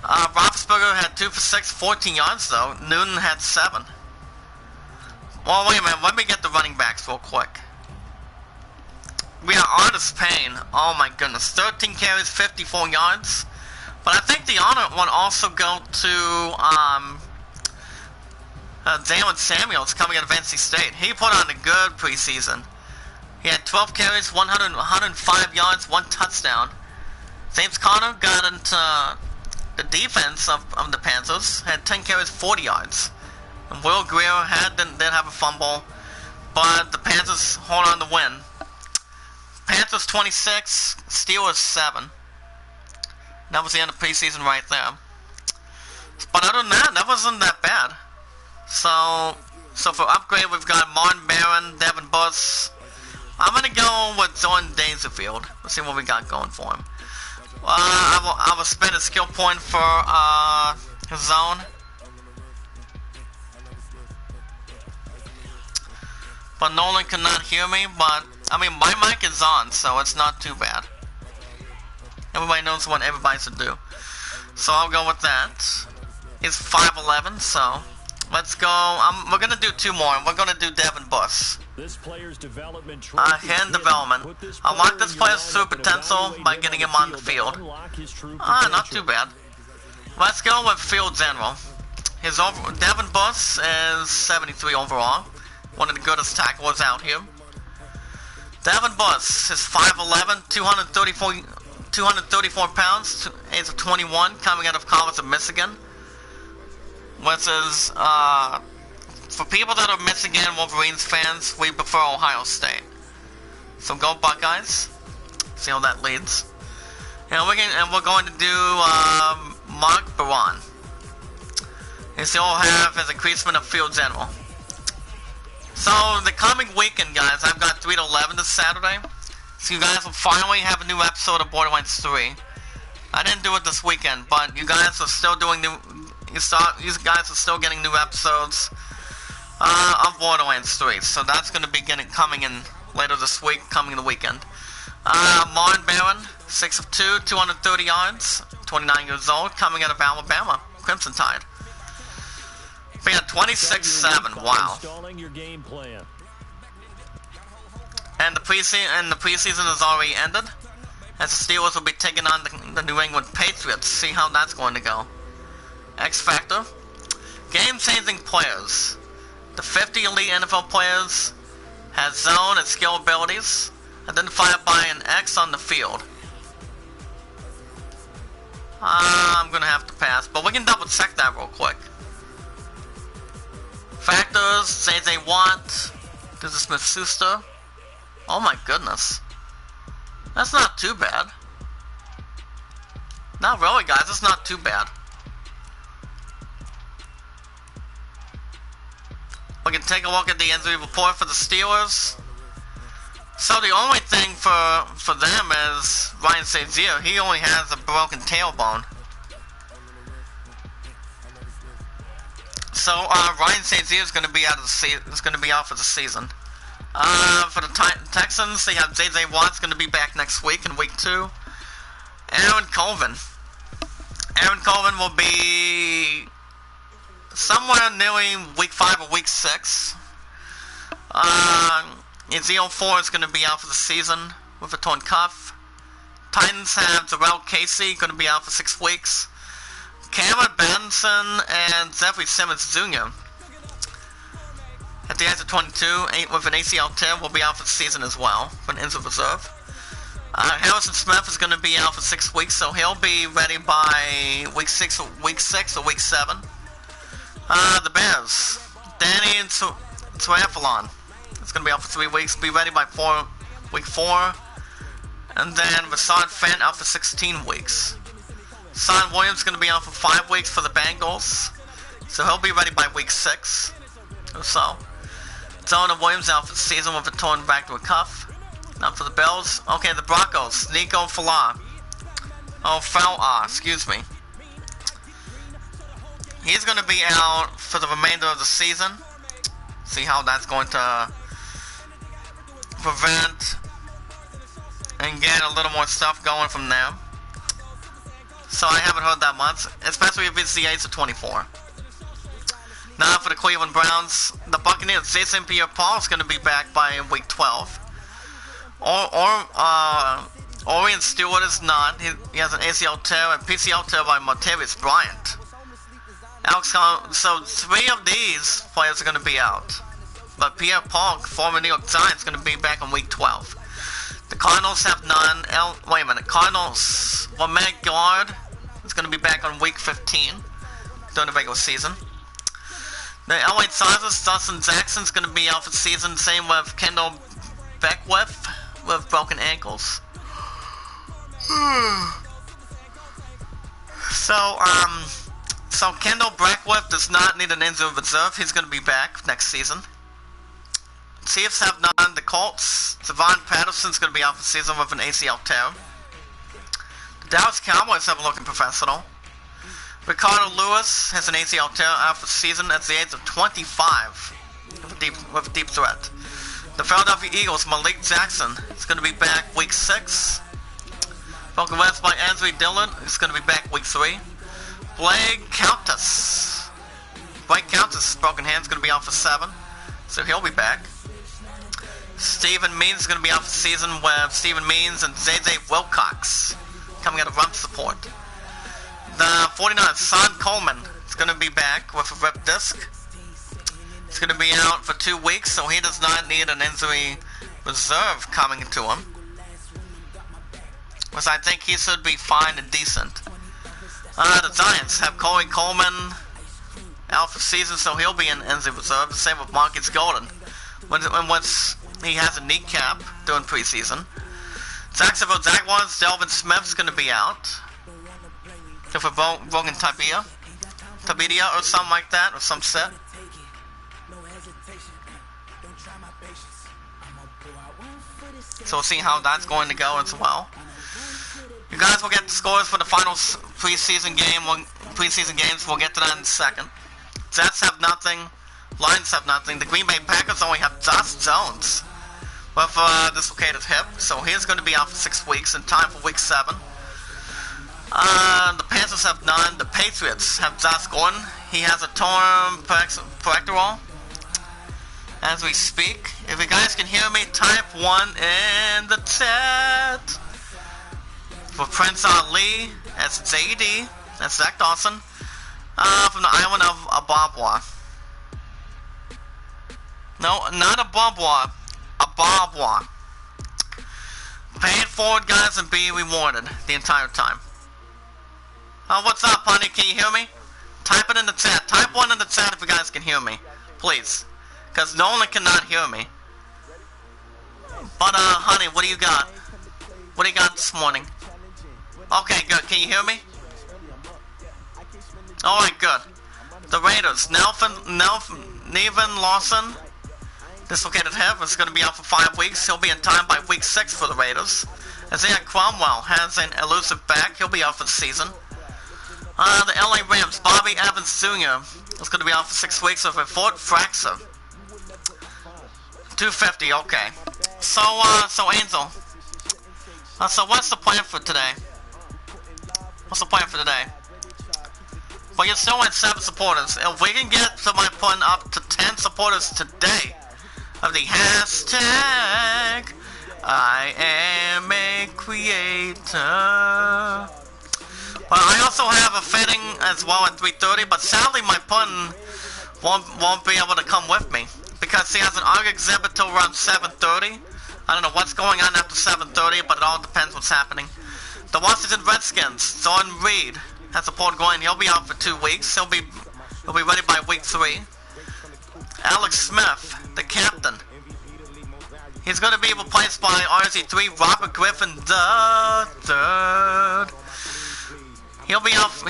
Roethlisberger had 2 for 6, 14 yards though. Newton had 7. Well, wait a minute. Let me get the running backs real quick. We are Artis Payne. Oh my goodness. 13 carries, 54 yards. But I think the honor would also go to Jalen Samuels coming out of NC State. He put on a good preseason. He had 12 carries, 105 yards, 1 touchdown. James Conner got into the defense of the Panthers. Had 10 carries, 40 yards. And Will Greer did have a fumble. But the Panthers hold on to win. Panthers 26, Steelers 7. That was the end of preseason right there. But other than that, that wasn't that bad. So for upgrade, we've got Martin Barron, Devin Bush. I'm going to go with Jordan Dangerfield. Let's see what we got going for him. I will spend a skill point for his zone. But Nolan cannot hear me, but I mean, my mic is on, so it's not too bad. Everybody knows what everybody should do. So I'll go with that. He's 5'11", so let's go. We're going to do 2 more. We're going to do Devin Bush. This player's development hand development. Unlock this player's true potential by getting him on the field. Not too bad. Let's go with field general. Devin Bush is 73 overall. One of the goodest tacklers out here. Devin Bush is 5'11", 234 pounds, age of 21, coming out of college of Michigan. Which is, for people that are Michigan Wolverines fans, we prefer Ohio State. So go Buckeyes. See how that leads. And we're going to do Mark Baron. He still have his increasement of field general. So the coming weekend, guys, I've got 3 to 11 this Saturday. So you guys will finally have a new episode of Borderlands 3. I didn't do it this weekend, but you guys are still doing new. You guys are still getting new episodes of Borderlands 3. So that's going to be coming in later this week, coming in the weekend. Martin Barron, 6'2", 230 yards, 29 years old, coming out of Alabama, Crimson Tide. We got 26-7. Wow. And the preseason has already ended, as the Steelers will be taking on the New England Patriots. See how that's going to go. X Factor. Game-changing players. The 50 elite NFL players has zone and skill abilities, identified by an X on the field. I'm going to have to pass, but we can double check that real quick. Factors, J.J. Watt, this is Smith-Schuster. Oh my goodness. That's not too bad. Not really, guys, it's not too bad. We can take a look at the injury report for the Steelers. So the only thing for them is Ryan Shazier. He only has a broken tailbone. So Ryan Shazier is going to be out for the season. For the Texans, they have J.J. Watt's going to be back next week in week 2. Aaron Colvin will be somewhere nearly week 5 or week 6. Ezekiel Ford is going to be out for the season with a torn cuff. Titans have Darrell Casey going to be out for 6 weeks. Cameron Benson and Zachary Simmons Jr. at the age of 22 with an ACL tear will be out for the season as well, for an injured reserve. Harrison Smith is going to be out for 6 weeks, so he'll be ready by week 6 or week 7. The Bears, Danny Triathlon is going to be out for 3 weeks, be ready by week 4. And then Rasad Fent out for 16 weeks. Son Williams is going to be out for 5 weeks for the Bengals, so he'll be ready by week 6 or so. Jonah Williams out for the season with a torn back to a cuff. Now for the Bills, okay, the Broncos, Nico Fala. Excuse me. He's going to be out for the remainder of the season. See how that's going to prevent and get a little more stuff going from there. So I haven't heard that much, especially if it's the age of 24. Now for the Cleveland Browns, the Buccaneers, Jason Pierre-Paul is going to be back by week 12. Orion Stewart is not. He has an ACL tear and PCL tear by Martavis Bryant. So 3 of these players are going to be out. But Pierre-Paul, former New York Giants, is going to be back on week 12. The Cardinals have none. Cardinals, Matt Gillard is going to be back on week 15 during the regular season. The LA Chargers, Dustin Jackson is going to be out for the season. Same with Kendall Beckwith with broken ankles. So Kendall Beckwith does not need an injury reserve. He's going to be back next season. Chiefs have none. The Colts, Devon Patterson's going to be out for the season with an ACL tear. The Dallas Cowboys have a looking professional. Ricardo Lewis has an ACL tear out for the season at the age of 25 with a deep threat. The Philadelphia Eagles, Malik Jackson is going to be back week 6. Broken ribs by Andrew Dillon is going to be back week 3. Blake Countess, broken hand, is going to be out for 7, so he'll be back. Stephen Means is going to be out for the season with Stephen Means and J.J. Wilcox coming out of run support. The 49ers, Son Coleman is going to be back with a ripped disc. He's going to be out for 2 weeks, so he does not need an injury reserve coming into him. Which I think he should be fine and decent. The Giants have Corey Coleman out for the season, so he'll be in injury reserve. The same with Marcus Golden, when he has a kneecap during preseason. Jacksonville Jaguars, Delvin Smith is going to be out. If we're broken tibia or something like that, or some set. So we'll see how that's going to go as well. You guys will get the scores for the final preseason games. We'll get to that in a second. Jets have nothing. Lions have nothing. The Green Bay Packers only have Josh Jones with a dislocated hip, so he's going to be out for 6 weeks in time for week 7. The Panthers have none. The Patriots have Josh Gordon. He has a torn pectoral as we speak. If you guys can hear me, type 1 in the chat. For Prince Ali, that's JD. That's Zach Dawson. From the island of Ababwa. No, not Ababwa. Ababwa. Pay it forward, guys, and be rewarded the entire time. What's up, honey? Can you hear me? Type it in the chat. Type 1 in the chat if you guys can hear me. Please. Because Nolan cannot hear me. But, honey, what do you got? What do you got this morning? Okay, good. Can you hear me? Alright, good. The Raiders. Nevin Lawson, dislocated hip, is going to be out for 5 weeks. He'll be in time by week 6 for the Raiders. Isaiah Cromwell has an elusive back. He'll be out for the season. The LA Rams, Bobby Evans Jr. is going to be out for 6 weeks with a foot fracture. 250, okay. So Angel. So what's the plan for today? What's the plan for today? Well, you're still at 7 supporters. If we can get to my point up to 10 supporters today of the hashtag I am a creator. Well, I also have a fitting as well at 3:30, but sadly my pun won't be able to come with me because he has an ARG exhibit till around 7:30. I don't know what's going on after 7:30, but it all depends what's happening. The Washington Redskins, Jordan Reed has a port going. He'll be out for 2 weeks. He'll be ready by week 3. Alex Smith, the captain. He's going to be replaced by RZ3 Robert Griffin III.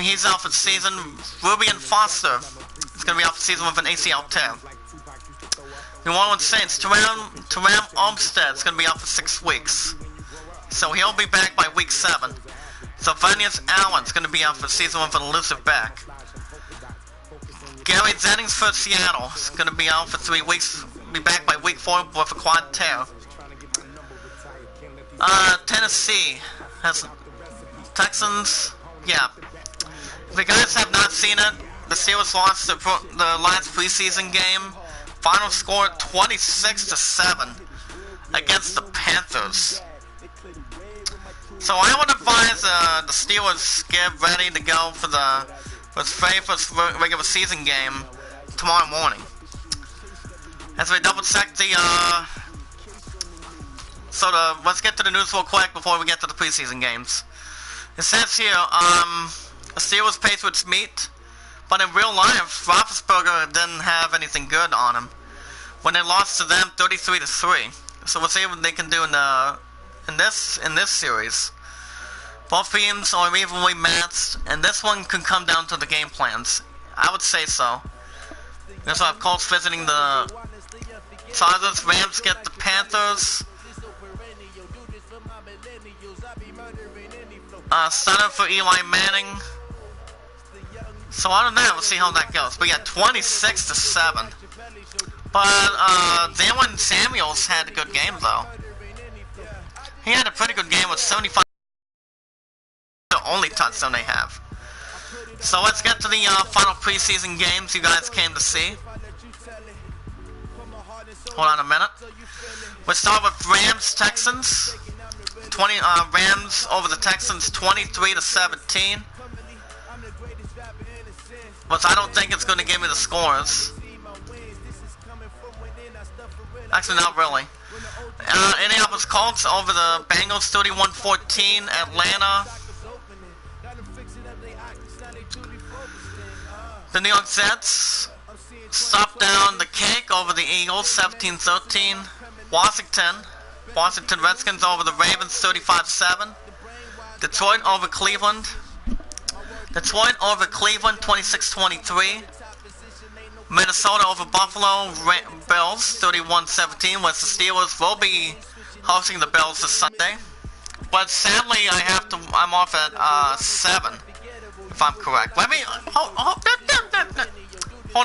He's out for the season. Rubian Foster is going to be out for the season with an ACL tear. New Orleans Saints, Teram Olmstead is going to be out for 6 weeks. So he'll be back by week 7. Sylvanus Allen is going to be out for the season with an elusive back. Gary Jennings for Seattle is going to be out for 3 weeks. Be back by week 4 with a quad tear. Tennessee has Texans. Yeah. If you guys have not seen it, the Steelers lost the last preseason game. Final score 26-7 against the Panthers. So I would advise the Steelers get ready to go for the very first regular season game tomorrow morning. As we double check let's get to the news real quick before we get to the preseason games. It says here, the Steelers Patriots meet, but in real life, Roethlisberger didn't have anything good on him when they lost to them 33-3. So we'll see what they can do in this series. Both teams are evenly matched, and this one can come down to the game plans. I would say so. We also have Colts visiting the Chargers. Rams get the Panthers. Center for Eli Manning. So other than that, we'll see how that goes. We got 26-7. But Jalen Samuels had a good game though. He had a pretty good game with 75. The only touchdown they have. So let's get to the final preseason games you guys came to see. Hold on a minute. Let's start with Rams Texans. Rams over the Texans 23-17. But I don't think it's going to give me the scores. Actually, not really. Indianapolis Colts over the Bengals 31-14. Atlanta. The New York Jets stopped down the cake over the Eagles 17-13. Washington Redskins over the Ravens 35-7. Detroit over Cleveland 26-23. Minnesota over Buffalo Bills 31-17, which the Steelers will be hosting the Bills this Sunday. But sadly, I'm off at 7, if I'm correct. Let me hold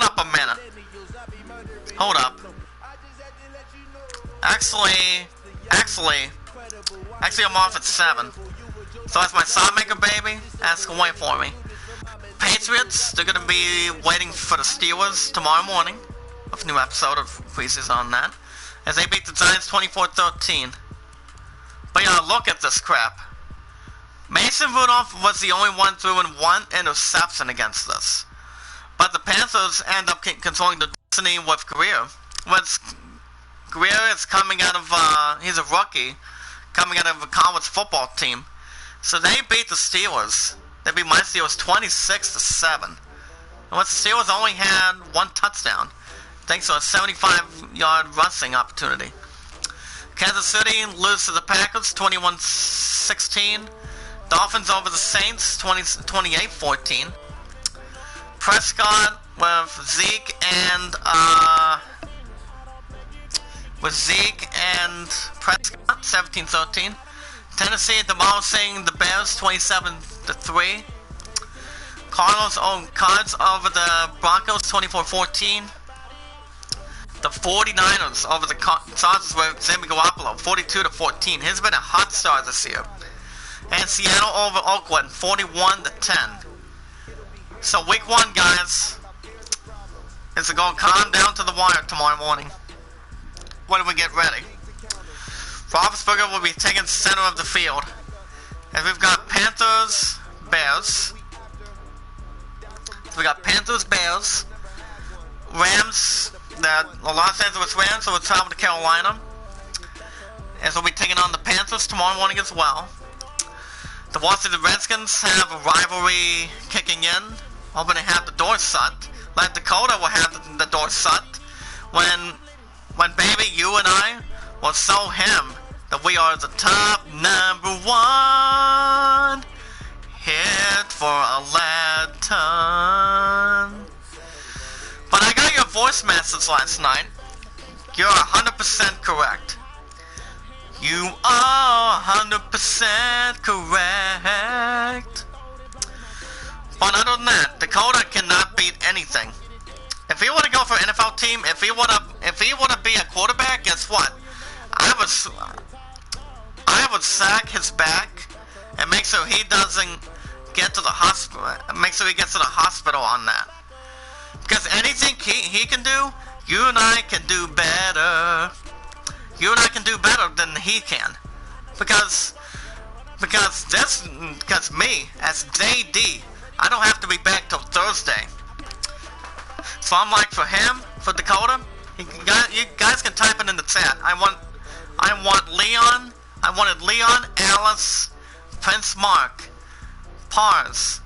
up a minute. Hold up. Actually, I'm off at 7. So that's my side maker, baby. Ask away for me. Patriots, they're going to be waiting for the Steelers tomorrow morning. With a new episode of preseason on that. As they beat the Giants 24-13. But yeah, look at this crap. Mason Rudolph was the only one throwing 1 interception against us. But the Panthers end up controlling the destiny with Greer. Greer is coming out of, he's a rookie, coming out of a college football team. So they beat the Steelers. They beat my Steelers 26-7. And once the Steelers only had 1 touchdown, thanks to a 75-yard rushing opportunity. Kansas City lose to the Packers 21-16. Dolphins over the Saints 28-14. Prescott with Zeke and Prescott 17-13. Tennessee demolishing the Bears 27-3. Cards over the Broncos 24-14. The 49ers over the Chargers with Jimmy Garoppolo, 42-14. He's been a hot start this year. And Seattle over Oakland, 41-10. So week 1, guys, is going to come down to the wire tomorrow morning when we get ready. Roethlisberger will be taking center of the field. And we've got Panthers, Bears. We got Panthers, Bears, Rams, the Los Angeles Rams will travel to Carolina. And we'll be taking on the Panthers tomorrow morning as well. The Washington Redskins have a rivalry kicking in. Hoping to have the door shut. Like Dakota will have the door shut. When baby, you and I will show him that we are the top #1 hit for a lad ton. But I got your voice message last night. You're 100% correct. You are 100% correct. But other than that, Dakota cannot beat anything. If he want to go for an NFL team, if he want to be a quarterback, guess what? I would sack his back and make sure he doesn't get to the hospital. Make sure he gets to the hospital on that. Because anything he can do, you and I can do better. You and I can do better than he can. Because me, as JD, I don't have to be back till Thursday. So I'm like, for him, for Dakota, you guys can type it in the chat. I want Leon. I wanted Leon, Alice, Prince Mark, Pars,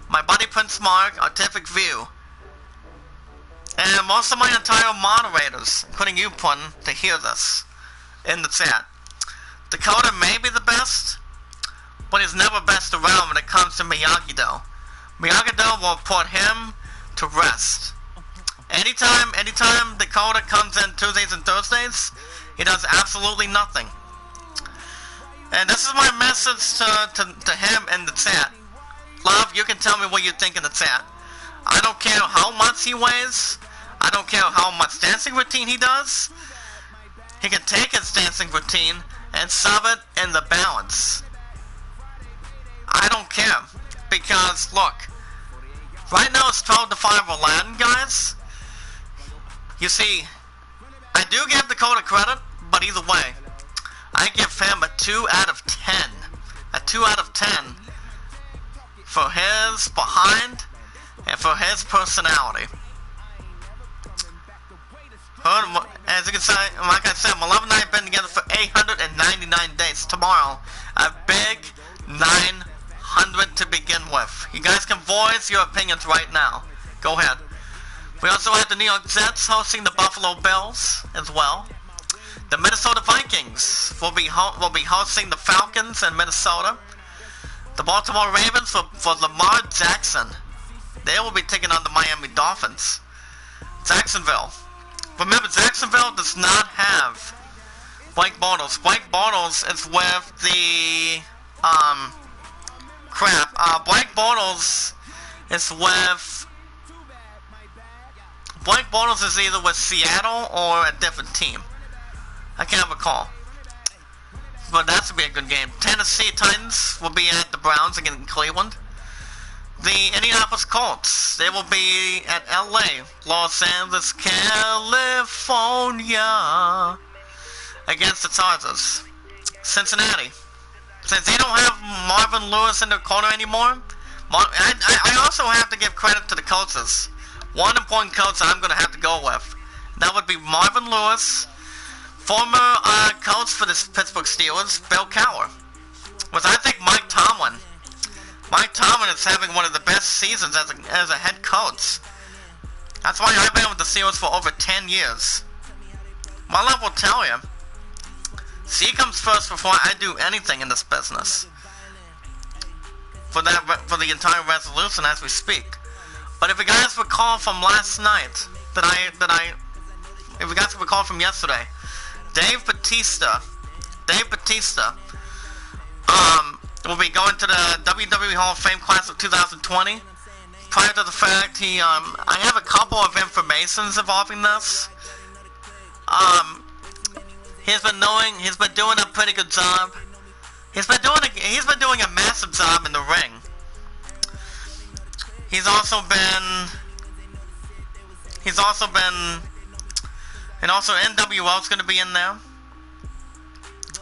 my buddy Prince Mark, Artific View, and most of my entire moderators, including you, Pun, to hear this in the chat. Dakota may be the best, but he's never best around when it comes to Miyagi-Do. Miyagi-Do will put him to rest. Anytime Dakota comes in Tuesdays and Thursdays, he does absolutely nothing. And this is my message to him in the chat. Love, you can tell me what you think in the chat. I don't care how much he weighs. I don't care how much dancing routine he does. He can take his dancing routine and shove it in the balance. I don't care. Because, look, right now it's 12-5 Aladdin, guys. You see, I do give Dakota credit, but either way, I give him a 2 out of 10. A 2 out of 10 for his behind and for his personality. As you can see, like I said, my love and I have been together for 899 days. Tomorrow, a big 900 to begin with. You guys can voice your opinions right now. Go ahead. We also have the New York Jets hosting the Buffalo Bills as well. The Minnesota Vikings will be hosting the Falcons in Minnesota. The Baltimore Ravens for Lamar Jackson. They will be taking on the Miami Dolphins. Jacksonville. Remember, Jacksonville does not have Blake Bortles. Blake Bortles is with the Blake Bortles is with Blake Bortles is either with Seattle or a different team. I can't recall. But that should be a good game. Tennessee Titans will be at the Browns against Cleveland. The Indianapolis Colts, they will be at LA, Los Angeles, California, against the Chargers. Cincinnati, since they don't have Marvin Lewis in their corner anymore, I also have to give credit to the coaches. One important coach I'm going to have to go with. That would be Marvin Lewis, former coach for the Pittsburgh Steelers, Bill Cowher. Was I think Mike Tomlin is having one of the best seasons as a head coach. That's why I've been with the Steelers for over 10 years. My love will tell you. C comes first before I do anything in this business. For the entire resolution as we speak. But if you guys recall from last night, if you guys recall from yesterday, Dave Bautista, will be going to the WWE Hall of Fame class of 2020. Prior to the fact, I have a couple of informations involving this. He's been doing a pretty good job. He's been doing a massive job in the ring. He's also been, and also NWO's going to be in there.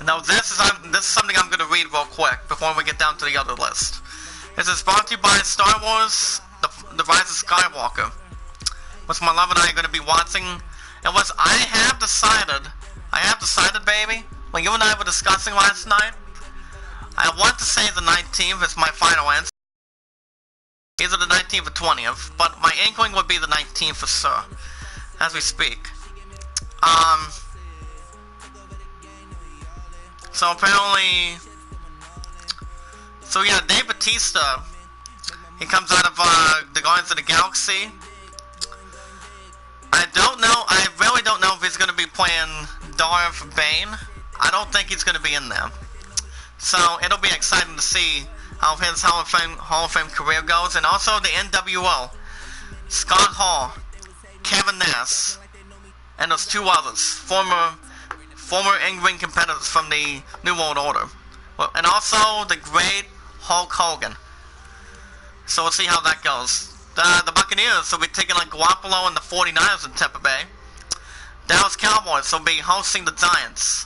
Now this is something I'm going to read real quick before we get down to the other list. This is brought to you by Star Wars: The Rise of Skywalker, which my love and I are going to be watching. And what I have decided, baby, when you and I were discussing last night, I want to say the 19th is my final answer. Either the 19th or 20th, but my inkling would be the 19th for sure, as we speak. So apparently, yeah, Dave Bautista, he comes out of the Guardians of the Galaxy. I really don't know if he's going to be playing Darth Bane. I don't think he's going to be in there. So it'll be exciting to see how his Hall of Fame career goes. And also the NWO, Scott Hall, Kevin Nash, and those two others, former in-ring competitors from the New World Order. Well, and also the great Hulk Hogan. So we'll see how that goes. The Buccaneers will be taking on Garoppolo and the 49ers in Tampa Bay. Dallas Cowboys will be hosting the Giants.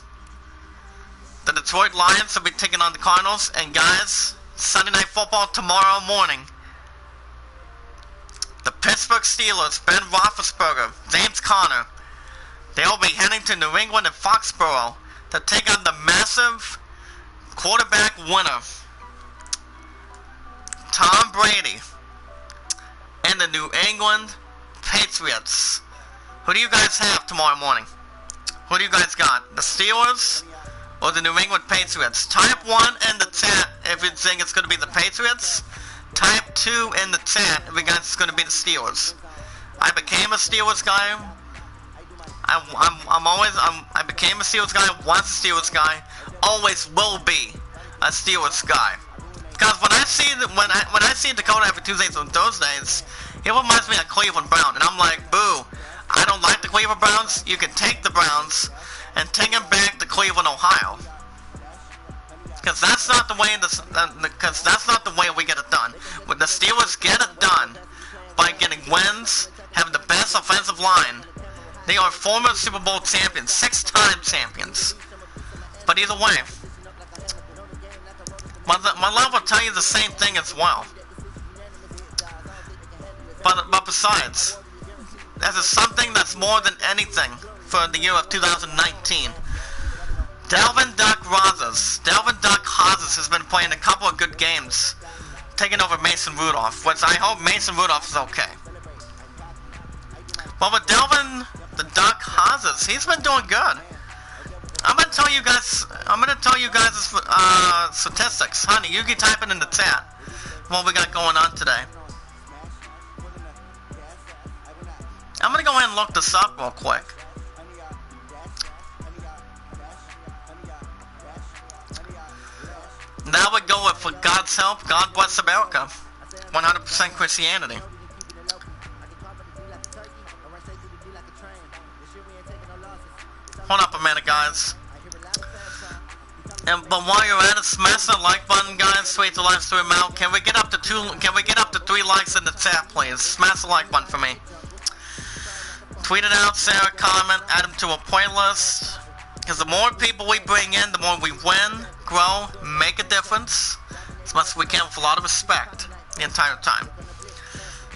The Detroit Lions will be taking on the Cardinals. And guys, Sunday Night Football tomorrow morning. The Pittsburgh Steelers, Ben Roethlisberger, James Conner, they will be heading to New England and Foxborough to take on the massive quarterback winner, Tom Brady, and the New England Patriots. Who do you guys have tomorrow morning? Who do you guys got? The Steelers or the New England Patriots? Type 1 in the chat if you think it's going to be the Patriots. Type 2 in the chat if you guys it's going to be the Steelers. I became a Steelers guy. I became a Steelers guy, once a Steelers guy, always will be a Steelers guy. Because when I see Dakota every Tuesdays and Thursdays, he reminds me of Cleveland Brown, and I'm like, boo, I don't like the Cleveland Browns. You can take the Browns and take them back to Cleveland, Ohio. Because that's not the way we get it done. When the Steelers get it done by getting wins, having the best offensive line. They are former Super Bowl champions, 6-time champions. But either way, my love will tell you the same thing as well. But besides, this is something that's more than anything for the year of 2019. Delvin Duck Hazes has been playing a couple of good games, taking over Mason Rudolph, which I hope Mason Rudolph is okay. Well, with Delvin the Duck Hazes, he's been doing good. I'm gonna tell you guys his statistics. Honey, you can type it in the chat what we got going on today. I'm gonna go ahead and look this up real quick. Now we go with For God's Help, God Bless America. 100% Christianity. Hold up a minute, guys. But while you're at it, smash the like button, guys. Tweet the live stream out. Can we get up to 3 likes in the chat, please? Smash the like button for me. Tweet it out, share a comment, add them to a playlist. Because the more people we bring in, the more we win, grow, make a difference. As much as we can with a lot of respect the entire time.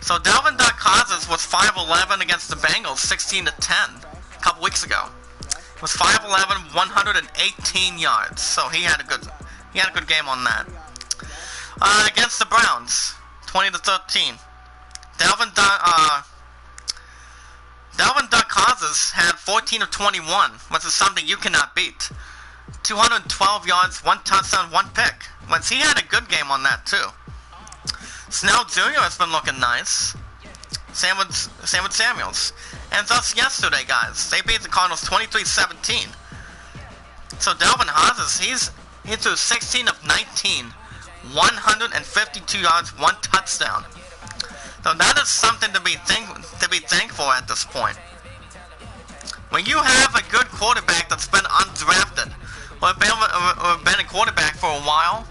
So Delvin Duck Hazes was 5'11" against the Bengals, 16-10 a couple weeks ago. It was 5'11", 118 yards. So he had a good game on that. Against the Browns, 20-13. Delvin Duck Hazes had 14 of 21, which is something you cannot beat. 212 yards, 1 touchdown, 1 pick. Once he had a good game on that too. Snell Jr. has been looking nice. Same with Samuels. And thus yesterday, guys, they beat the Cardinals 23-17. So Delvin Hazes, he threw 16 of 19, 152 yards, 1 touchdown. So that is something to be thankful at this point. When you have a good quarterback that's been undrafted, or been a quarterback for a while,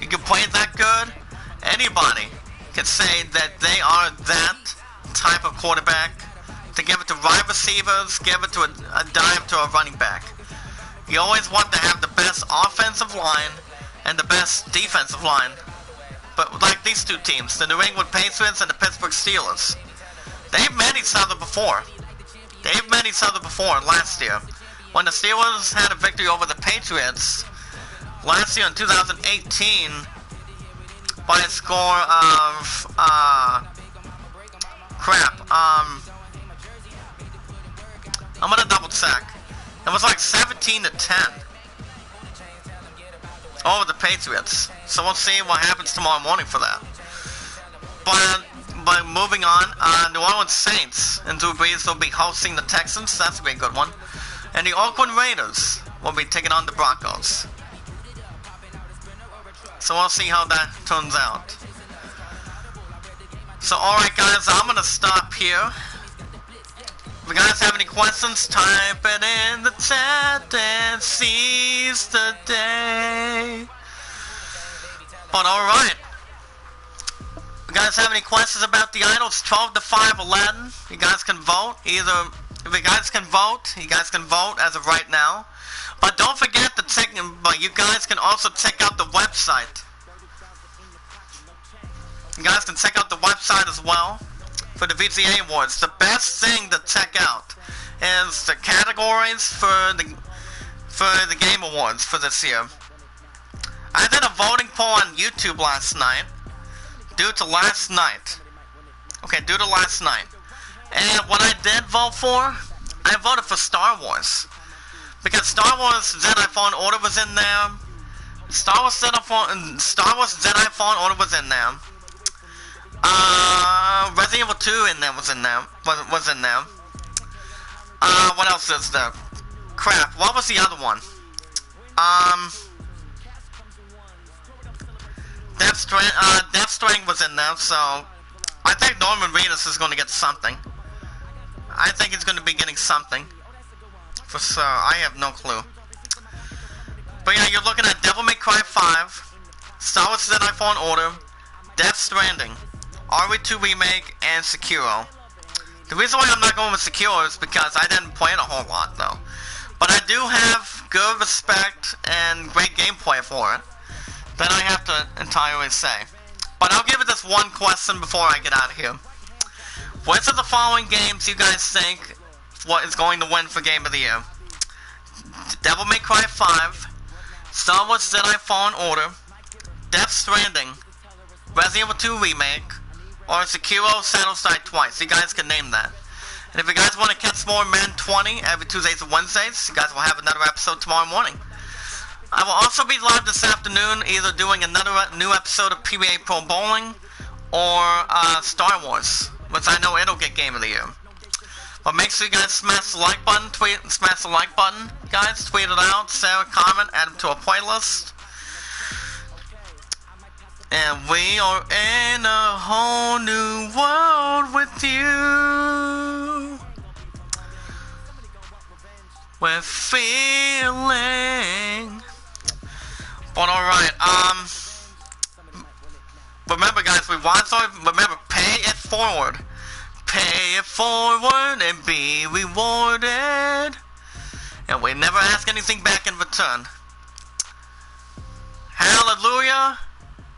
you can play that good, anybody can say that they are that type of quarterback. To give it to wide receivers, give it to a dime to a running back. You always want to have the best offensive line and the best defensive line. But like these two teams, the New England Patriots and the Pittsburgh Steelers, they've met each other before. They've met each other before last year. When the Steelers had a victory over the Patriots last year in 2018 by a score of, I'm gonna double check. It was like 17-10 over the Patriots. So we'll see what happens tomorrow morning for that. But moving on, New Orleans Saints and Drew Brees will be hosting the Texans. That's gonna be a good one. And the Oakland Raiders will be taking on the Broncos. So we'll see how that turns out. So alright guys, I'm gonna stop here. If you guys have any questions, type it in the chat and seize the day. But alright. If you guys have any questions about the idol, it's 12-5 Aladdin. You guys can vote. If you guys can vote as of right now. But don't forget to check, but you guys can also check out the website. You guys can check out the website as well for the VGA Awards. The best thing to check out is the categories for the Game Awards for this year. I did a voting poll on YouTube last night. Due to last night. And what I did vote for, I voted for Star Wars. Because Star Wars Jedi Fallen Order was in there. Star Wars Jedi Fallen Order was in there. Resident Evil 2 was in there. What else is there? Crap, what was the other one? Death Stranding was in there, so I think Norman Reedus is going to get something. I think he's going to be getting something. For sure, I have no clue. But yeah, you're looking at Devil May Cry 5, Star Wars Jedi Fallen Order, Death Stranding, RE2 Remake, and Sekiro. The reason why I'm not going with Sekiro is because I didn't play it a whole lot, though. But I do have good respect and great gameplay for it. That I have to entirely say. But I'll give it this one question before I get out of here. Which of the following games you guys think what is going to win for Game of the Year? Devil May Cry 5, Star Wars Jedi Fallen Order, Death Stranding, Resident Evil 2 Remake, or Sekiro Shadows Die Twice. You guys can name that. And if you guys want to catch more Madden 20 every Tuesdays and Wednesdays, you guys will have another episode tomorrow morning. I will also be live this afternoon, either doing another new episode of PBA Pro Bowling or Star Wars, which I know it'll get Game of the Year. But make sure you guys smash the like button, smash the like button, guys, tweet it out, share a comment, add them to a playlist. And we are in a whole new world with you. We're feeling. But alright, remember guys, remember, pay it forward. Pay it forward and be rewarded. And we never ask anything back in return. Hallelujah.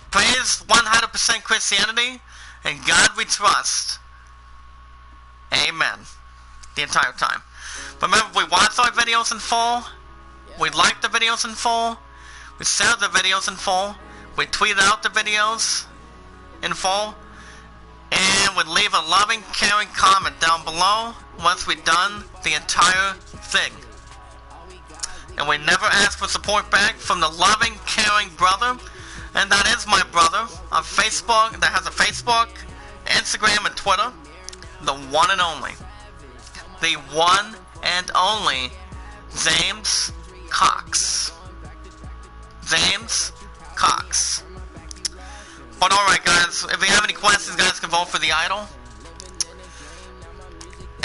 Praise 100% Christianity. And God we trust. Amen. The entire time. Remember, we watch our videos in full. We like the videos in full. We share the videos in full. We tweet out the videos in full. And we leave a loving, caring comment down below once we've done the entire thing. And we never ask for support back from the loving, caring brother. And that is my brother on Facebook, that has a Facebook, Instagram, and Twitter. The one and only. The one and only James Cox. James Cox. But alright guys, if you have any questions, guys can vote for the idol.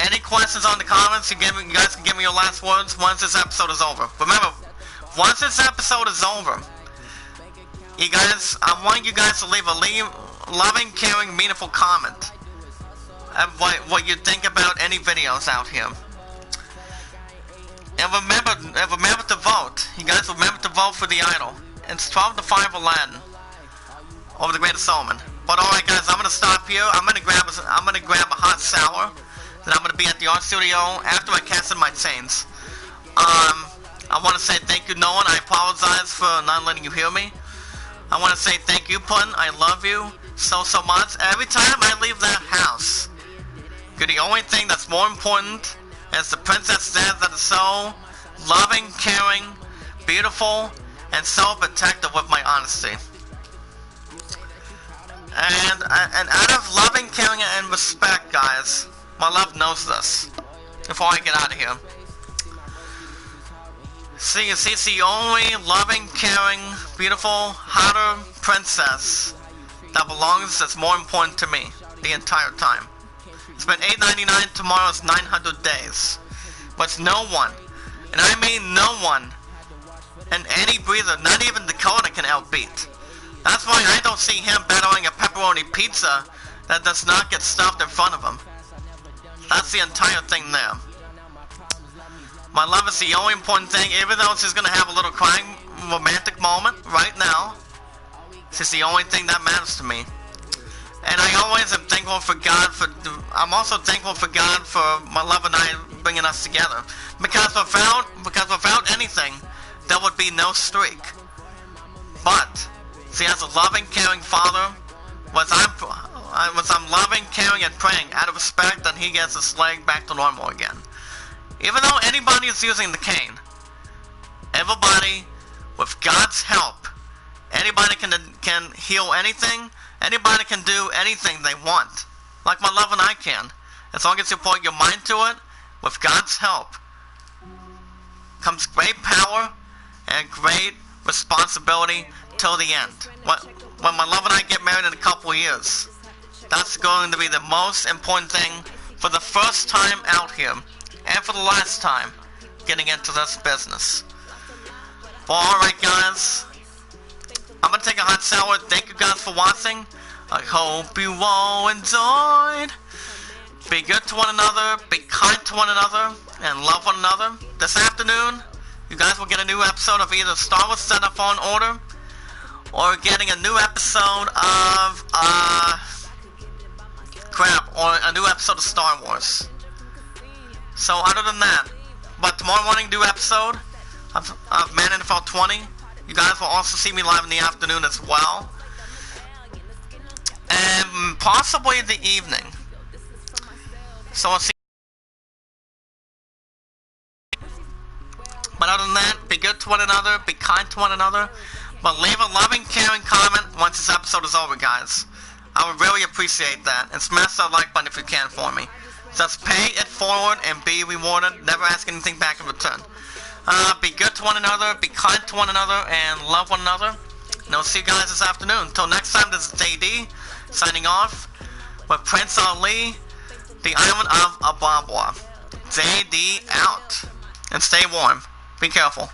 Any questions on the comments? You guys can give me your last words once this episode is over. Remember, once this episode is over, you guys, I want you guys to leave a loving, caring, meaningful comment of what you think about any videos out here. And remember to vote. You guys remember to vote for the idol. It's 12-5 Aladdin over the Greatest Showman. But alright guys, I'm gonna stop here. I'm gonna grab a hot sour. Then I'm gonna be at the art studio after I cast in my chains. I wanna say thank you, Nolan. I apologize for not letting you hear me. I wanna say thank you, Pun. I love you so much. Every time I leave that house, you're the only thing that's more important is the princess there that is so loving, caring, beautiful, and so protective with my honesty. And out of loving, caring, and respect, guys, my love knows this. Before I get out of here. See, it's the only loving, caring, beautiful, hotter princess that belongs that's more important to me the entire time. It's been $8.99, tomorrow's 900 days. But no one, and I mean no one, and any breather, not even Dakota, can outbeat. That's why I don't see him battling a pepperoni pizza that does not get stuffed in front of him. That's the entire thing there. My love is the only important thing, even though she's gonna have a little crying romantic moment right now. She's the only thing that matters to me. And I always am thankful for God I'm also thankful for God for my love and I bringing us together. Because without anything, there would be no streak. But she has a loving, caring father. Was I'm loving, caring, and praying out of respect that he gets his leg back to normal again. Even though anybody is using the cane, everybody, with God's help, anybody can heal anything. Anybody can do anything they want. Like my love and I can. As long as you put your mind to it, with God's help, comes great power and great responsibility till the end. When my love and I get married in a couple of years, that's going to be the most important thing for the first time out here, and for the last time getting into this business. Well, alright guys, I'm gonna take a hot shower. Thank you guys for watching. I hope you all enjoyed. Be good to one another, be kind to one another, and love one another. This afternoon, you guys will get a new episode of either Star Wars Set Up on Order, or getting a new episode of, or a new episode of Star Wars. So other than that, but tomorrow morning, new episode of Madden NFL 20. You guys will also see me live in the afternoon as well. And possibly the evening. So I'll see. But other than that, be good to one another, be kind to one another. But leave a loving, caring comment once this episode is over, guys. I would really appreciate that. And smash that like button if you can for me. Just pay it forward and be rewarded. Never ask anything back in return. Be good to one another, be kind to one another, and love one another. And I'll see you guys this afternoon. Until next time, this is JD, signing off with Prince Ali, the island of Ababwa. JD out. And stay warm. Be careful.